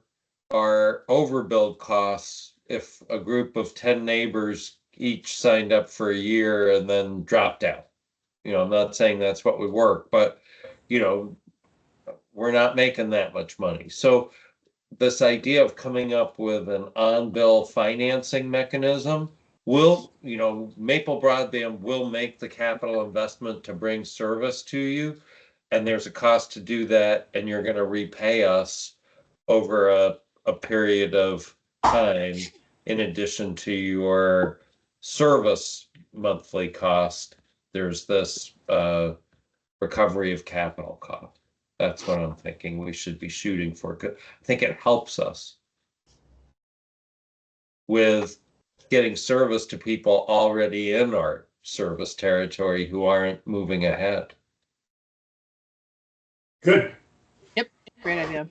S6: our overbuild costs if a group of 10 neighbors each signed up for a year and then dropped out. I'm not saying that's what would work, but we're not making that much money. So this idea of coming up with an on-bill financing mechanism will, Maple Broadband will make the capital investment to bring service to you, and there's a cost to do that, and you're going to repay us over a period of time in addition to your service monthly cost. There's this recovery of capital cost. That's what I'm thinking we should be shooting for. I think it helps us with getting service to people already in our service territory who aren't moving ahead.
S3: Good.
S1: Yep, great idea.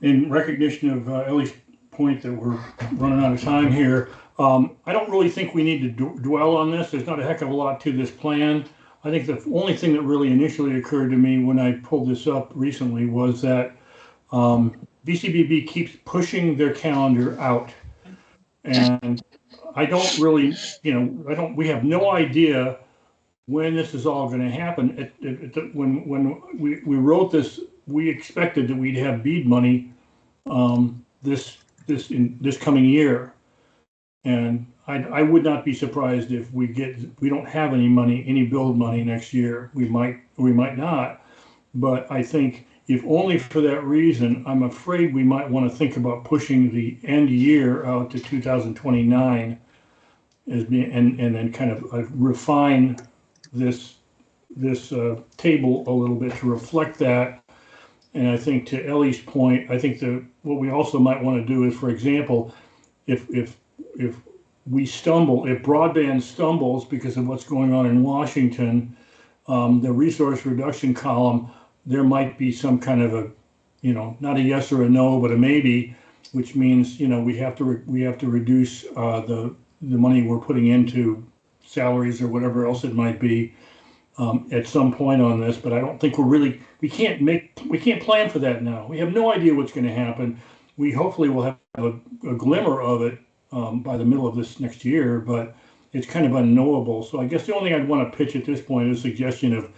S3: In recognition of Ellie's point that we're running out of time here, I don't really think we need to dwell on this. There's not a heck of a lot to this plan. I think the only thing that really initially occurred to me when I pulled this up recently was that VCBB keeps pushing their calendar out. And I don't really, we have no idea when this is all going to happen. When we wrote this, we expected that we'd have BEAD money this coming year. And I would not be surprised if we don't have any build money next year. We might not. But I think if only for that reason, I'm afraid we might want to think about pushing the end year out to 2029 and then kind of refine this table a little bit to reflect that. And I think to Ellie's point, I think what we also might want to do is, for example, if broadband stumbles because of what's going on in Washington, the resource reduction column, there might be some kind of not a yes or a no, but a maybe, which means, we have to reduce the money we're putting into salaries or whatever else it might be at some point on this. But I don't think we can't plan for that now. We have no idea what's going to happen. We hopefully will have a glimmer of it by the middle of this next year, but it's kind of unknowable. So I guess the only thing I'd want to pitch at this point is a suggestion of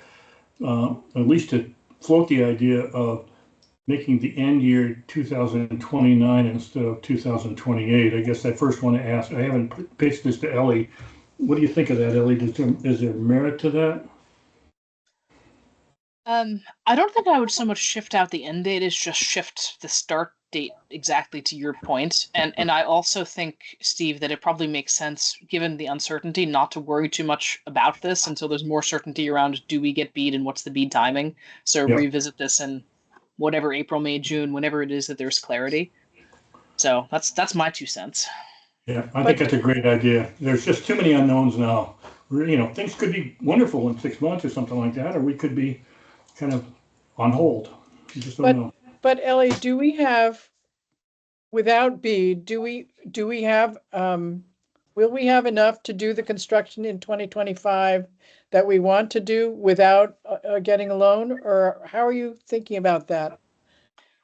S3: at least to float the idea of making the end year 2029 instead of 2028. I guess I first want to ask, I haven't pitched this to Ellie. What do you think of that, Ellie? Is there merit to that?
S1: I don't think I would so much shift out the end date as just shift the start date exactly to your point. And I also think, Steve, that it probably makes sense, given the uncertainty, not to worry too much about this until there's more certainty around do we get BEAD and what's the BEAD timing. So revisit this in whatever, April, May, June, whenever it is that there's clarity. So that's my 2 cents.
S3: Yeah, I think that's a great idea. There's just too many unknowns now. Things could be wonderful in 6 months or something like that, or we could be kind of on hold. You just don't know.
S2: But Ellie, do we have, without B, do we have, will we have enough to do the construction in 2025 that we want to do without getting a loan? Or how are you thinking about that?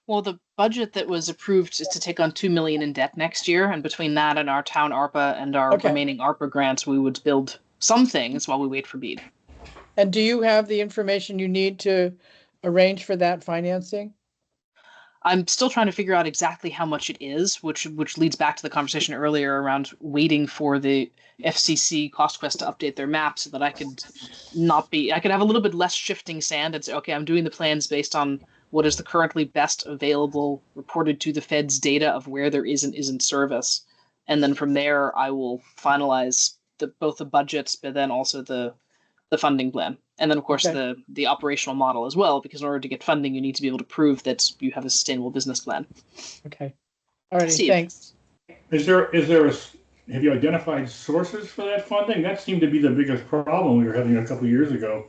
S1: Well, the budget that was approved is to take on 2 million in debt next year, and between that and our town ARPA and our
S2: Okay.
S1: remaining ARPA grants, we would build some things while we wait for BEAD.
S2: And do you have the information you need to arrange for that financing?
S1: I'm still trying to figure out exactly how much it is, which leads back to the conversation earlier around waiting for the FCC CostQuest to update their map so that I could have a little bit less shifting sand and say, okay, I'm doing the plans based on what is the currently best available reported to the feds data of where there is and isn't service. And then from there, I will finalize both the budgets, but then also the funding plan. And then, of course,
S2: Okay.
S1: the operational model as well, because in order to get funding, you need to be able to prove that you have a sustainable business plan.
S2: Okay. All righty,
S1: Steve.
S2: thanks.
S3: Have you identified sources for that funding? That seemed to be the biggest problem we were having a couple of years ago.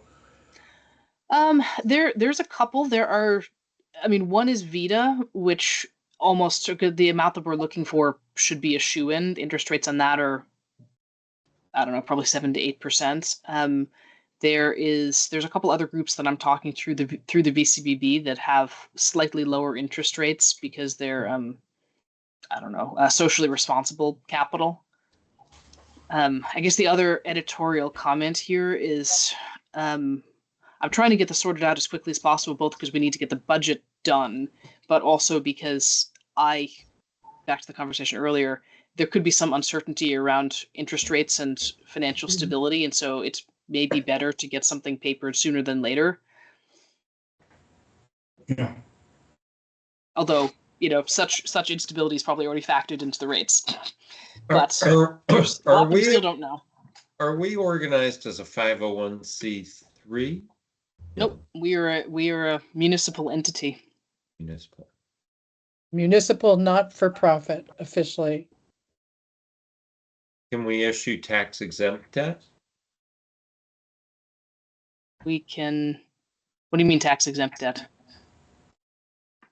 S1: There's a couple. One is Vita, which almost the amount that we're looking for should be a shoe-in. The interest rates on that are, I don't know, probably 7 to 8%. There's a couple other groups that I'm talking through the VCBB that have slightly lower interest rates because they're socially responsible capital. I guess the other editorial comment here is I'm trying to get this sorted out as quickly as possible, both because we need to get the budget done, but also because back to the conversation earlier, there could be some uncertainty around interest rates and financial stability, and so it's maybe better to get something papered sooner than later.
S3: Yeah.
S1: Although, such instability is probably already factored into the rates.
S6: But
S1: we still don't know.
S6: Are we organized as a 501c3?
S1: Nope, we are a municipal entity.
S2: Municipal not-for-profit officially.
S6: Can we issue tax exempt debt?
S1: We can. What do you mean tax exempt debt?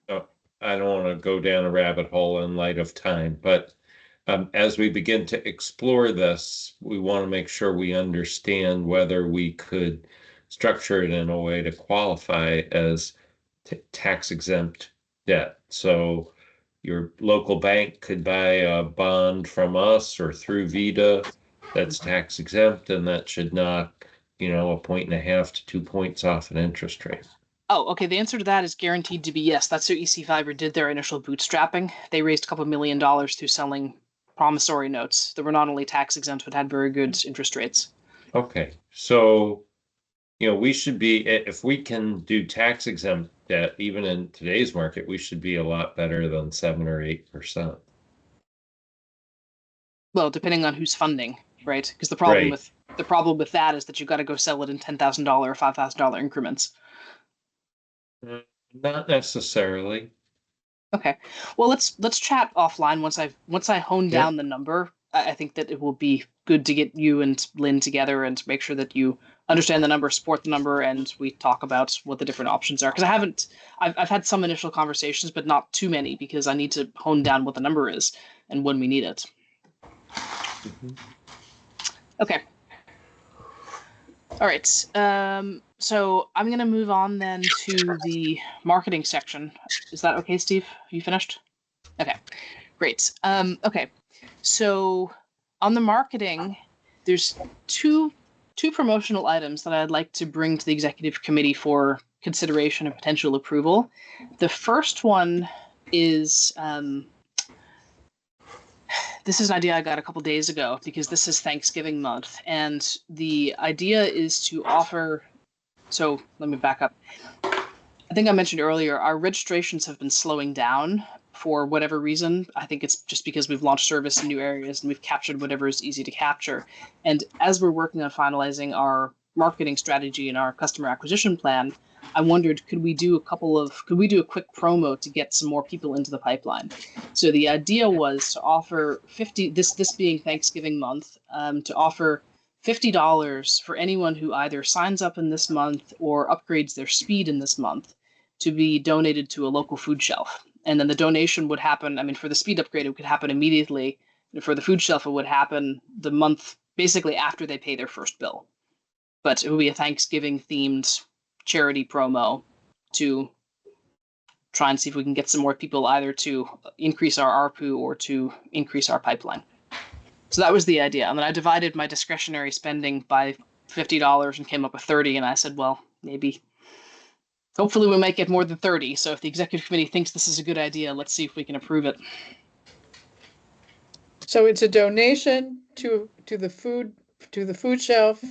S6: Oh, I don't want to go down a rabbit hole in light of time, but as we begin to explore this, we want to make sure we understand whether we could structure it in a way to qualify as tax exempt debt. So your local bank could buy a bond from us or through Vita that's tax exempt, and that should knock, 1.5 to 2 points off an interest rate.
S1: Oh, okay. The answer to that is guaranteed to be yes. That's how EC Fiber did their initial bootstrapping. They raised a couple $1 million through selling promissory notes that were not only tax exempt but had very good interest rates.
S6: Okay, so we should be, if we can do tax exempt debt, even in today's market, we should be a lot better than 7 or 8%.
S1: Well, depending on who's funding, right? Because the problem with that is that you've got to go sell it in $10,000 or $5,000 increments.
S6: Not necessarily.
S1: Okay. Well, let's chat offline once I hone down the number. I think that it will be good to get you and Lynn together and make sure that you understand the number, support the number, and we talk about what the different options are. Because I've had some initial conversations, but not too many, because I need to hone down what the number is and when we need it.
S6: Mm-hmm.
S1: Okay. All right. So I'm going to move on then to the marketing section. Is that okay, Steve? Are you finished? Okay, great. Okay, so on the marketing, there's two promotional items that I'd like to bring to the executive committee for consideration and potential approval. The first one is this is an idea I got a couple days ago because this is Thanksgiving month, and the idea is to offer. So let me back up. I think I mentioned earlier, our registrations have been slowing down for whatever reason. I think it's just because we've launched service in new areas and we've captured whatever is easy to capture. And as we're working on finalizing our marketing strategy and our customer acquisition plan, I wondered, could we do a quick promo to get some more people into the pipeline? So the idea was to offer 50, this being Thanksgiving month, to offer $50 for anyone who either signs up in this month or upgrades their speed in this month to be donated to a local food shelf. And then the donation would happen, I mean, for the speed upgrade, it could happen immediately. For the food shelf, it would happen the month basically after they pay their first bill. But it would be a Thanksgiving themed charity promo to try and see if we can get some more people either to increase our ARPU or to increase our pipeline. So that was the idea. And then I divided my discretionary spending by $50 and came up with 30. And I said, well, hopefully we might get more than 30. So if the executive committee thinks this is a good idea, let's see if we can approve it.
S2: So it's a donation to the food shelf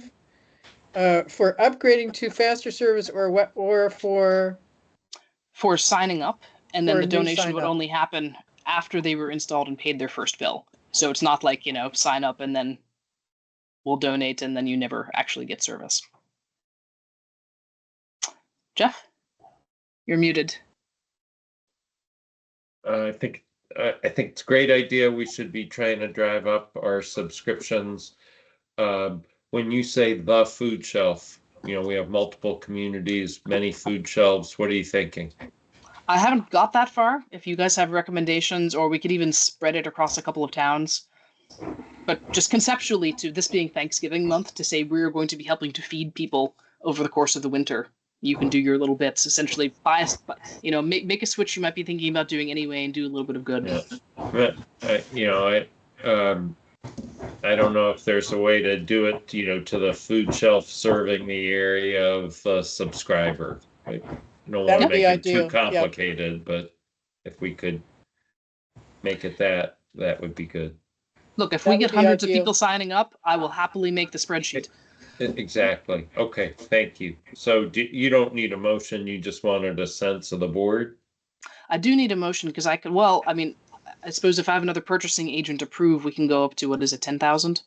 S2: for upgrading to faster service or
S1: for signing up, and then the donation would
S2: up.
S1: only happen after they were installed and paid their first bill. So it's not like, sign up and then we'll donate and then you never actually get service. Jeff, you're muted.
S6: I think it's a great idea. We should be trying to drive up our subscriptions. When you say the food shelf, we have multiple communities, many food shelves. What are you thinking?
S1: I haven't got that far. If you guys have recommendations, or we could even spread it across a couple of towns. But just conceptually, to this being Thanksgiving month, to say we're going to be helping to feed people over the course of the winter, you can do your little bits. Essentially, make a switch you might be thinking about doing anyway, and do a little bit of good.
S6: Yeah. I don't know if there's a way to do it, to the food shelf serving the area of the subscriber. I don't want to make it too complicated, but if we could make it that would be good.
S1: Look, if we get hundreds of people signing up, I will happily make the spreadsheet.
S6: Exactly. Okay, thank you. So you don't need a motion, you just wanted a sense of the board?
S1: I do need a motion because I suppose if I have another purchasing agent approve, we can go up to, 10,000?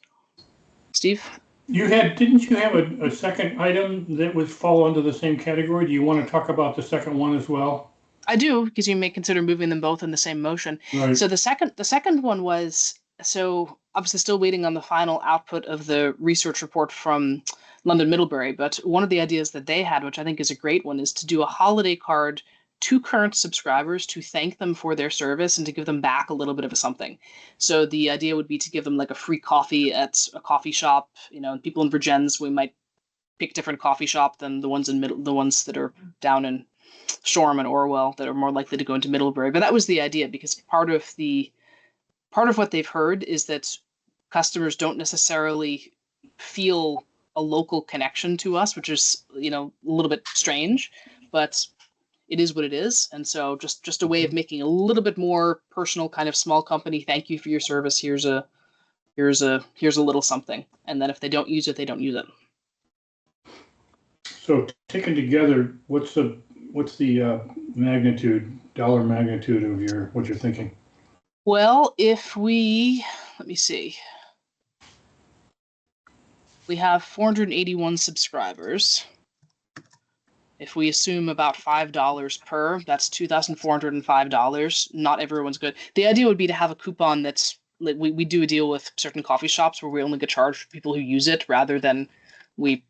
S1: Steve?
S3: Didn't you have a second item that would fall under the same category? Do you want to talk about the second one as well?
S1: I do, because you may consider moving them both in the same motion.
S3: Right.
S1: So the second one was, so obviously still waiting on the final output of the research report from London Middlebury, but one of the ideas that they had, which I think is a great one, is to do a holiday card to current subscribers to thank them for their service and to give them back a little bit of something. So the idea would be to give them like a free coffee at a coffee shop. People in Virgins, we might pick different coffee shop than the ones that are down in Shoreham and Orwell that are more likely to go into Middlebury. But that was the idea, because part of what they've heard is that customers don't necessarily feel a local connection to us, which is, a little bit strange, but it is what it is. And so just a way of making a little bit more personal, kind of small company. Thank you for your service. Here's a little something. And then if they don't use it, they don't use it.
S3: So taken together, what's the dollar magnitude of what you're thinking?
S1: Well, let me see. We have 481 subscribers. If we assume about $5 per, that's $2,405. Not everyone's good. The idea would be to have a coupon that's, like, we do a deal with certain coffee shops where we only get charged for people who use it, rather than we,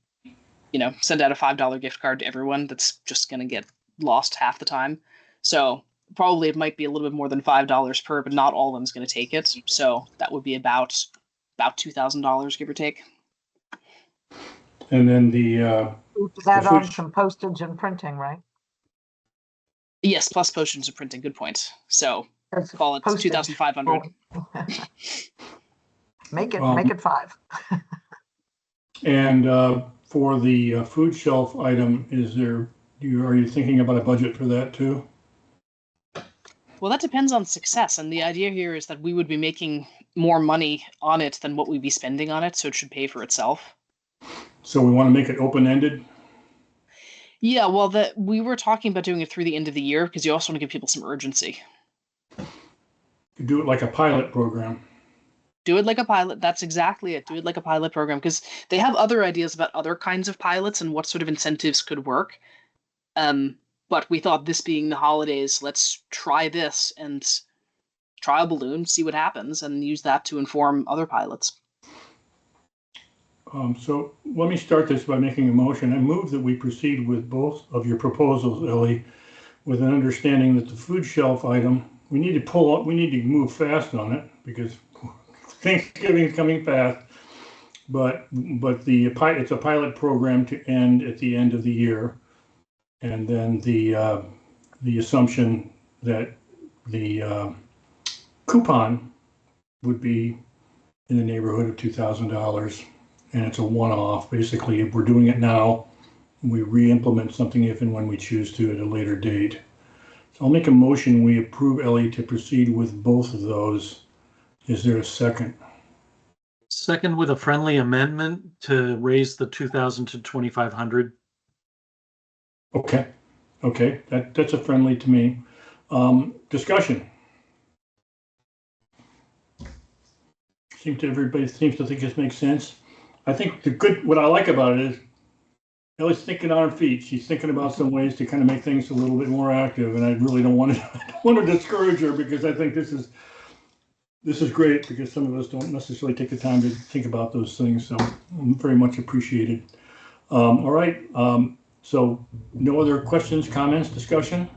S1: send out a $5 gift card to everyone. That's just going to get lost half the time. So probably it might be a little bit more than $5 per, but not all of them's going to take it. So that would be about $2,000, give or take.
S3: And then
S5: add on some postage and printing, right?
S1: Yes, plus postage and printing. Good point. So call it 2,500.
S5: Make it 5.
S3: And for the food shelf item, are you thinking about a budget for that too?
S1: Well, that depends on success, and the idea here is that we would be making more money on it than what we'd be spending on it, so it should pay for itself.
S3: So we want to make it open-ended?
S1: Yeah, well, we were talking about doing it through the end of the year, because you also want to give people some urgency.
S3: You do it like a pilot program.
S1: Do it like a pilot. That's exactly it. Do it like a pilot program because they have other ideas about other kinds of pilots and what sort of incentives could work. But we thought this being the holidays, let's try this and try a balloon, see what happens, and use that to inform other pilots.
S3: So let me start this by making a motion. I move that we proceed with both of your proposals, Ellie, with an understanding that the food shelf item, we need to move fast on it because Thanksgiving is coming fast. But it's a pilot program to end at the end of the year, and then the assumption that the coupon would be in the neighborhood of $2,000, and it's a one-off. Basically, if we're doing it now, we re-implement something if and when we choose to at a later date. So I'll make a motion. We approve Ellie to proceed with both of those. Is there a second?
S7: Second, with a friendly amendment to raise the 2,000 to 2,500.
S3: Okay, that's a friendly to me. Discussion. Everybody seems to think this makes sense. I think what I like about it is Ellie's thinking on her feet. She's thinking about some ways to kind of make things a little bit more active, and I really don't want to discourage her because I think this is great because some of us don't necessarily take the time to think about those things. So very much appreciated. All right. So no other questions, comments, discussion?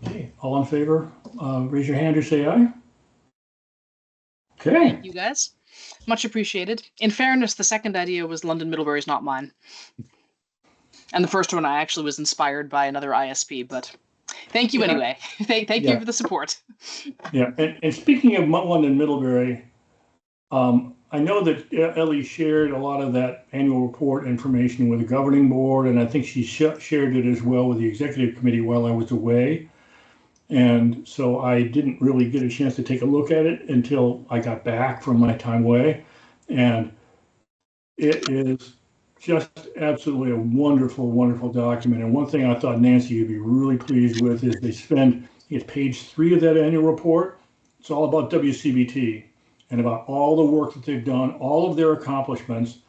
S3: Okay. All in favor, raise your hand or say aye. Okay.
S1: Thank you guys. Much appreciated. In fairness, the second idea was London Middlebury is not mine. And the first one I actually was inspired by another ISP, but thank you anyway. Thank you for the support.
S3: Yeah, and speaking of London Middlebury, I know that Ellie shared a lot of that annual report information with the governing board, and I think she shared it as well with the executive committee while I was away. And so I didn't really get a chance to take a look at it until I got back from my time away. And it is just absolutely a wonderful, wonderful document. And one thing I thought Nancy would be really pleased with is they spend, it's page 3 of that annual report. It's all about WCBT and about all the work that they've done, all of their accomplishments.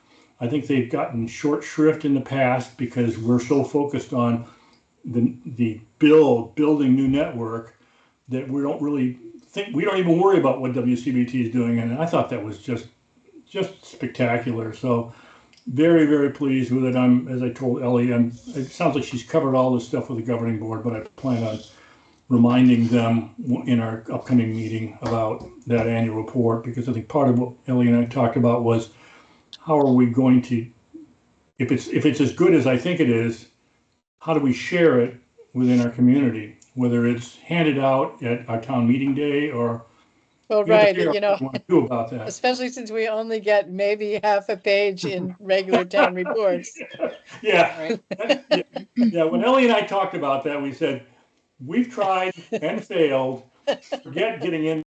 S3: I think they've gotten short shrift in the past because we're so focused on the building new network that we don't even worry about what WCBT is doing. And I thought that was just spectacular. So very, very pleased with it. As I told Ellie, it sounds like she's covered all this stuff with the governing board, but I plan on reminding them in our upcoming meeting about that annual report, because I think part of what Ellie and I talked about was how are we going to, if it's as good as I think it is, how do we share it within our community, whether it's handed out at our town meeting day or
S2: Well, right,
S3: what we do about that.
S2: especially since we only get maybe half a page in regular town reports.
S3: Yeah. Yeah. When Ellie and I talked about that, we said, we've tried and failed. Forget getting in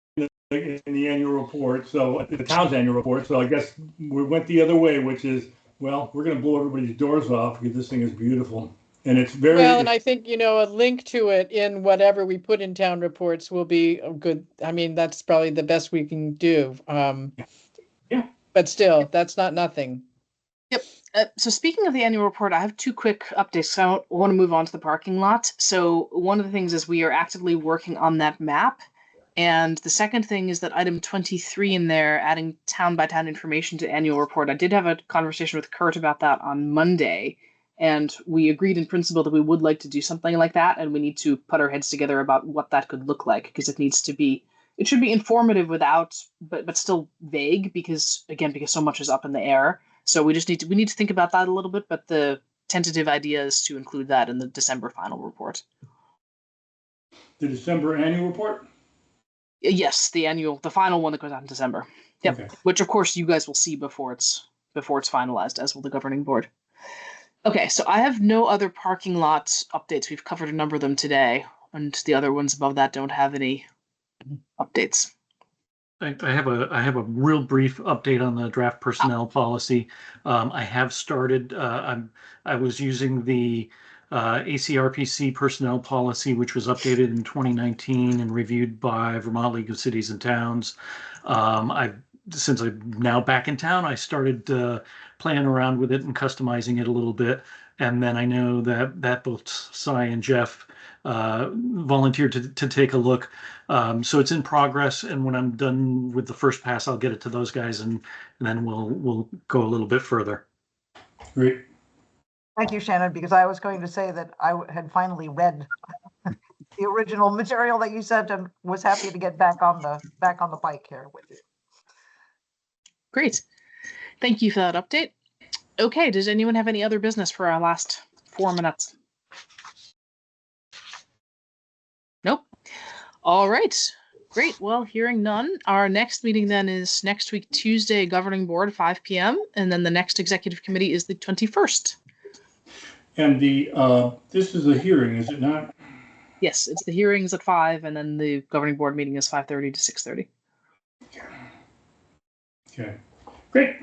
S3: the annual report, so the town's annual report. So I guess we went the other way, which is, well, we're going to blow everybody's doors off because this thing is beautiful. And it's very
S2: well, and I think, a link to it in whatever we put in town reports will be a good. I mean, that's probably the best we can do.
S3: Yeah.
S2: But still, that's not nothing.
S1: Yep. So speaking of the annual report, I have 2 quick updates. So I want to move on to the parking lot. So one of the things is we are actively working on that map. And the second thing is that item 23 in there, adding town by town information to annual report. I did have a conversation with Kurt about that on Monday. And we agreed in principle that we would like to do something like that. And we need to put our heads together about what that could look like, because it should be informative but still vague because so much is up in the air. So we need to think about that a little bit, but the tentative idea is to include that in the December final report.
S3: The December annual report?
S1: Yes, the final one that goes out in December. Yep. Okay. Which of course you guys will see before it's finalized, as will the governing board. Okay, so I have no other parking lot updates. We've covered a number of them today, and the other ones above that don't have any updates.
S7: I have a real brief update on the draft personnel policy. I have started. I was using the ACRPC personnel policy, which was updated in 2019 and reviewed by Vermont League of Cities and Towns. Since I'm now back in town, I started playing around with it and customizing it a little bit. And then I know that both Cy and Jeff volunteered to take a look. So it's in progress. And when I'm done with the first pass, I'll get it to those guys, and then we'll go a little bit further.
S3: Great.
S5: Thank you, Shannon, because I was going to say that I had finally read the original material that you sent and was happy to get back on the bike here with you.
S1: Great. Thank you for that update. Okay, does anyone have any other business for our last 4 minutes? Nope. All right. Great. Well, hearing none, our next meeting then is next week, Tuesday, Governing Board, 5 p.m. And then the next Executive Committee is the 21st.
S3: And this is a hearing, is it not?
S1: Yes, it's the hearings at 5, and then the Governing Board meeting is 5:30 to 6:30.
S3: Okay. Great.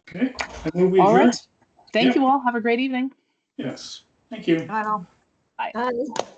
S3: Okay. I move we
S1: All
S3: adjourn.
S1: right. Thank
S3: Yep.
S1: you all. Have a great evening.
S3: Yes. Thank you.
S5: I know.
S1: Bye.
S4: Bye.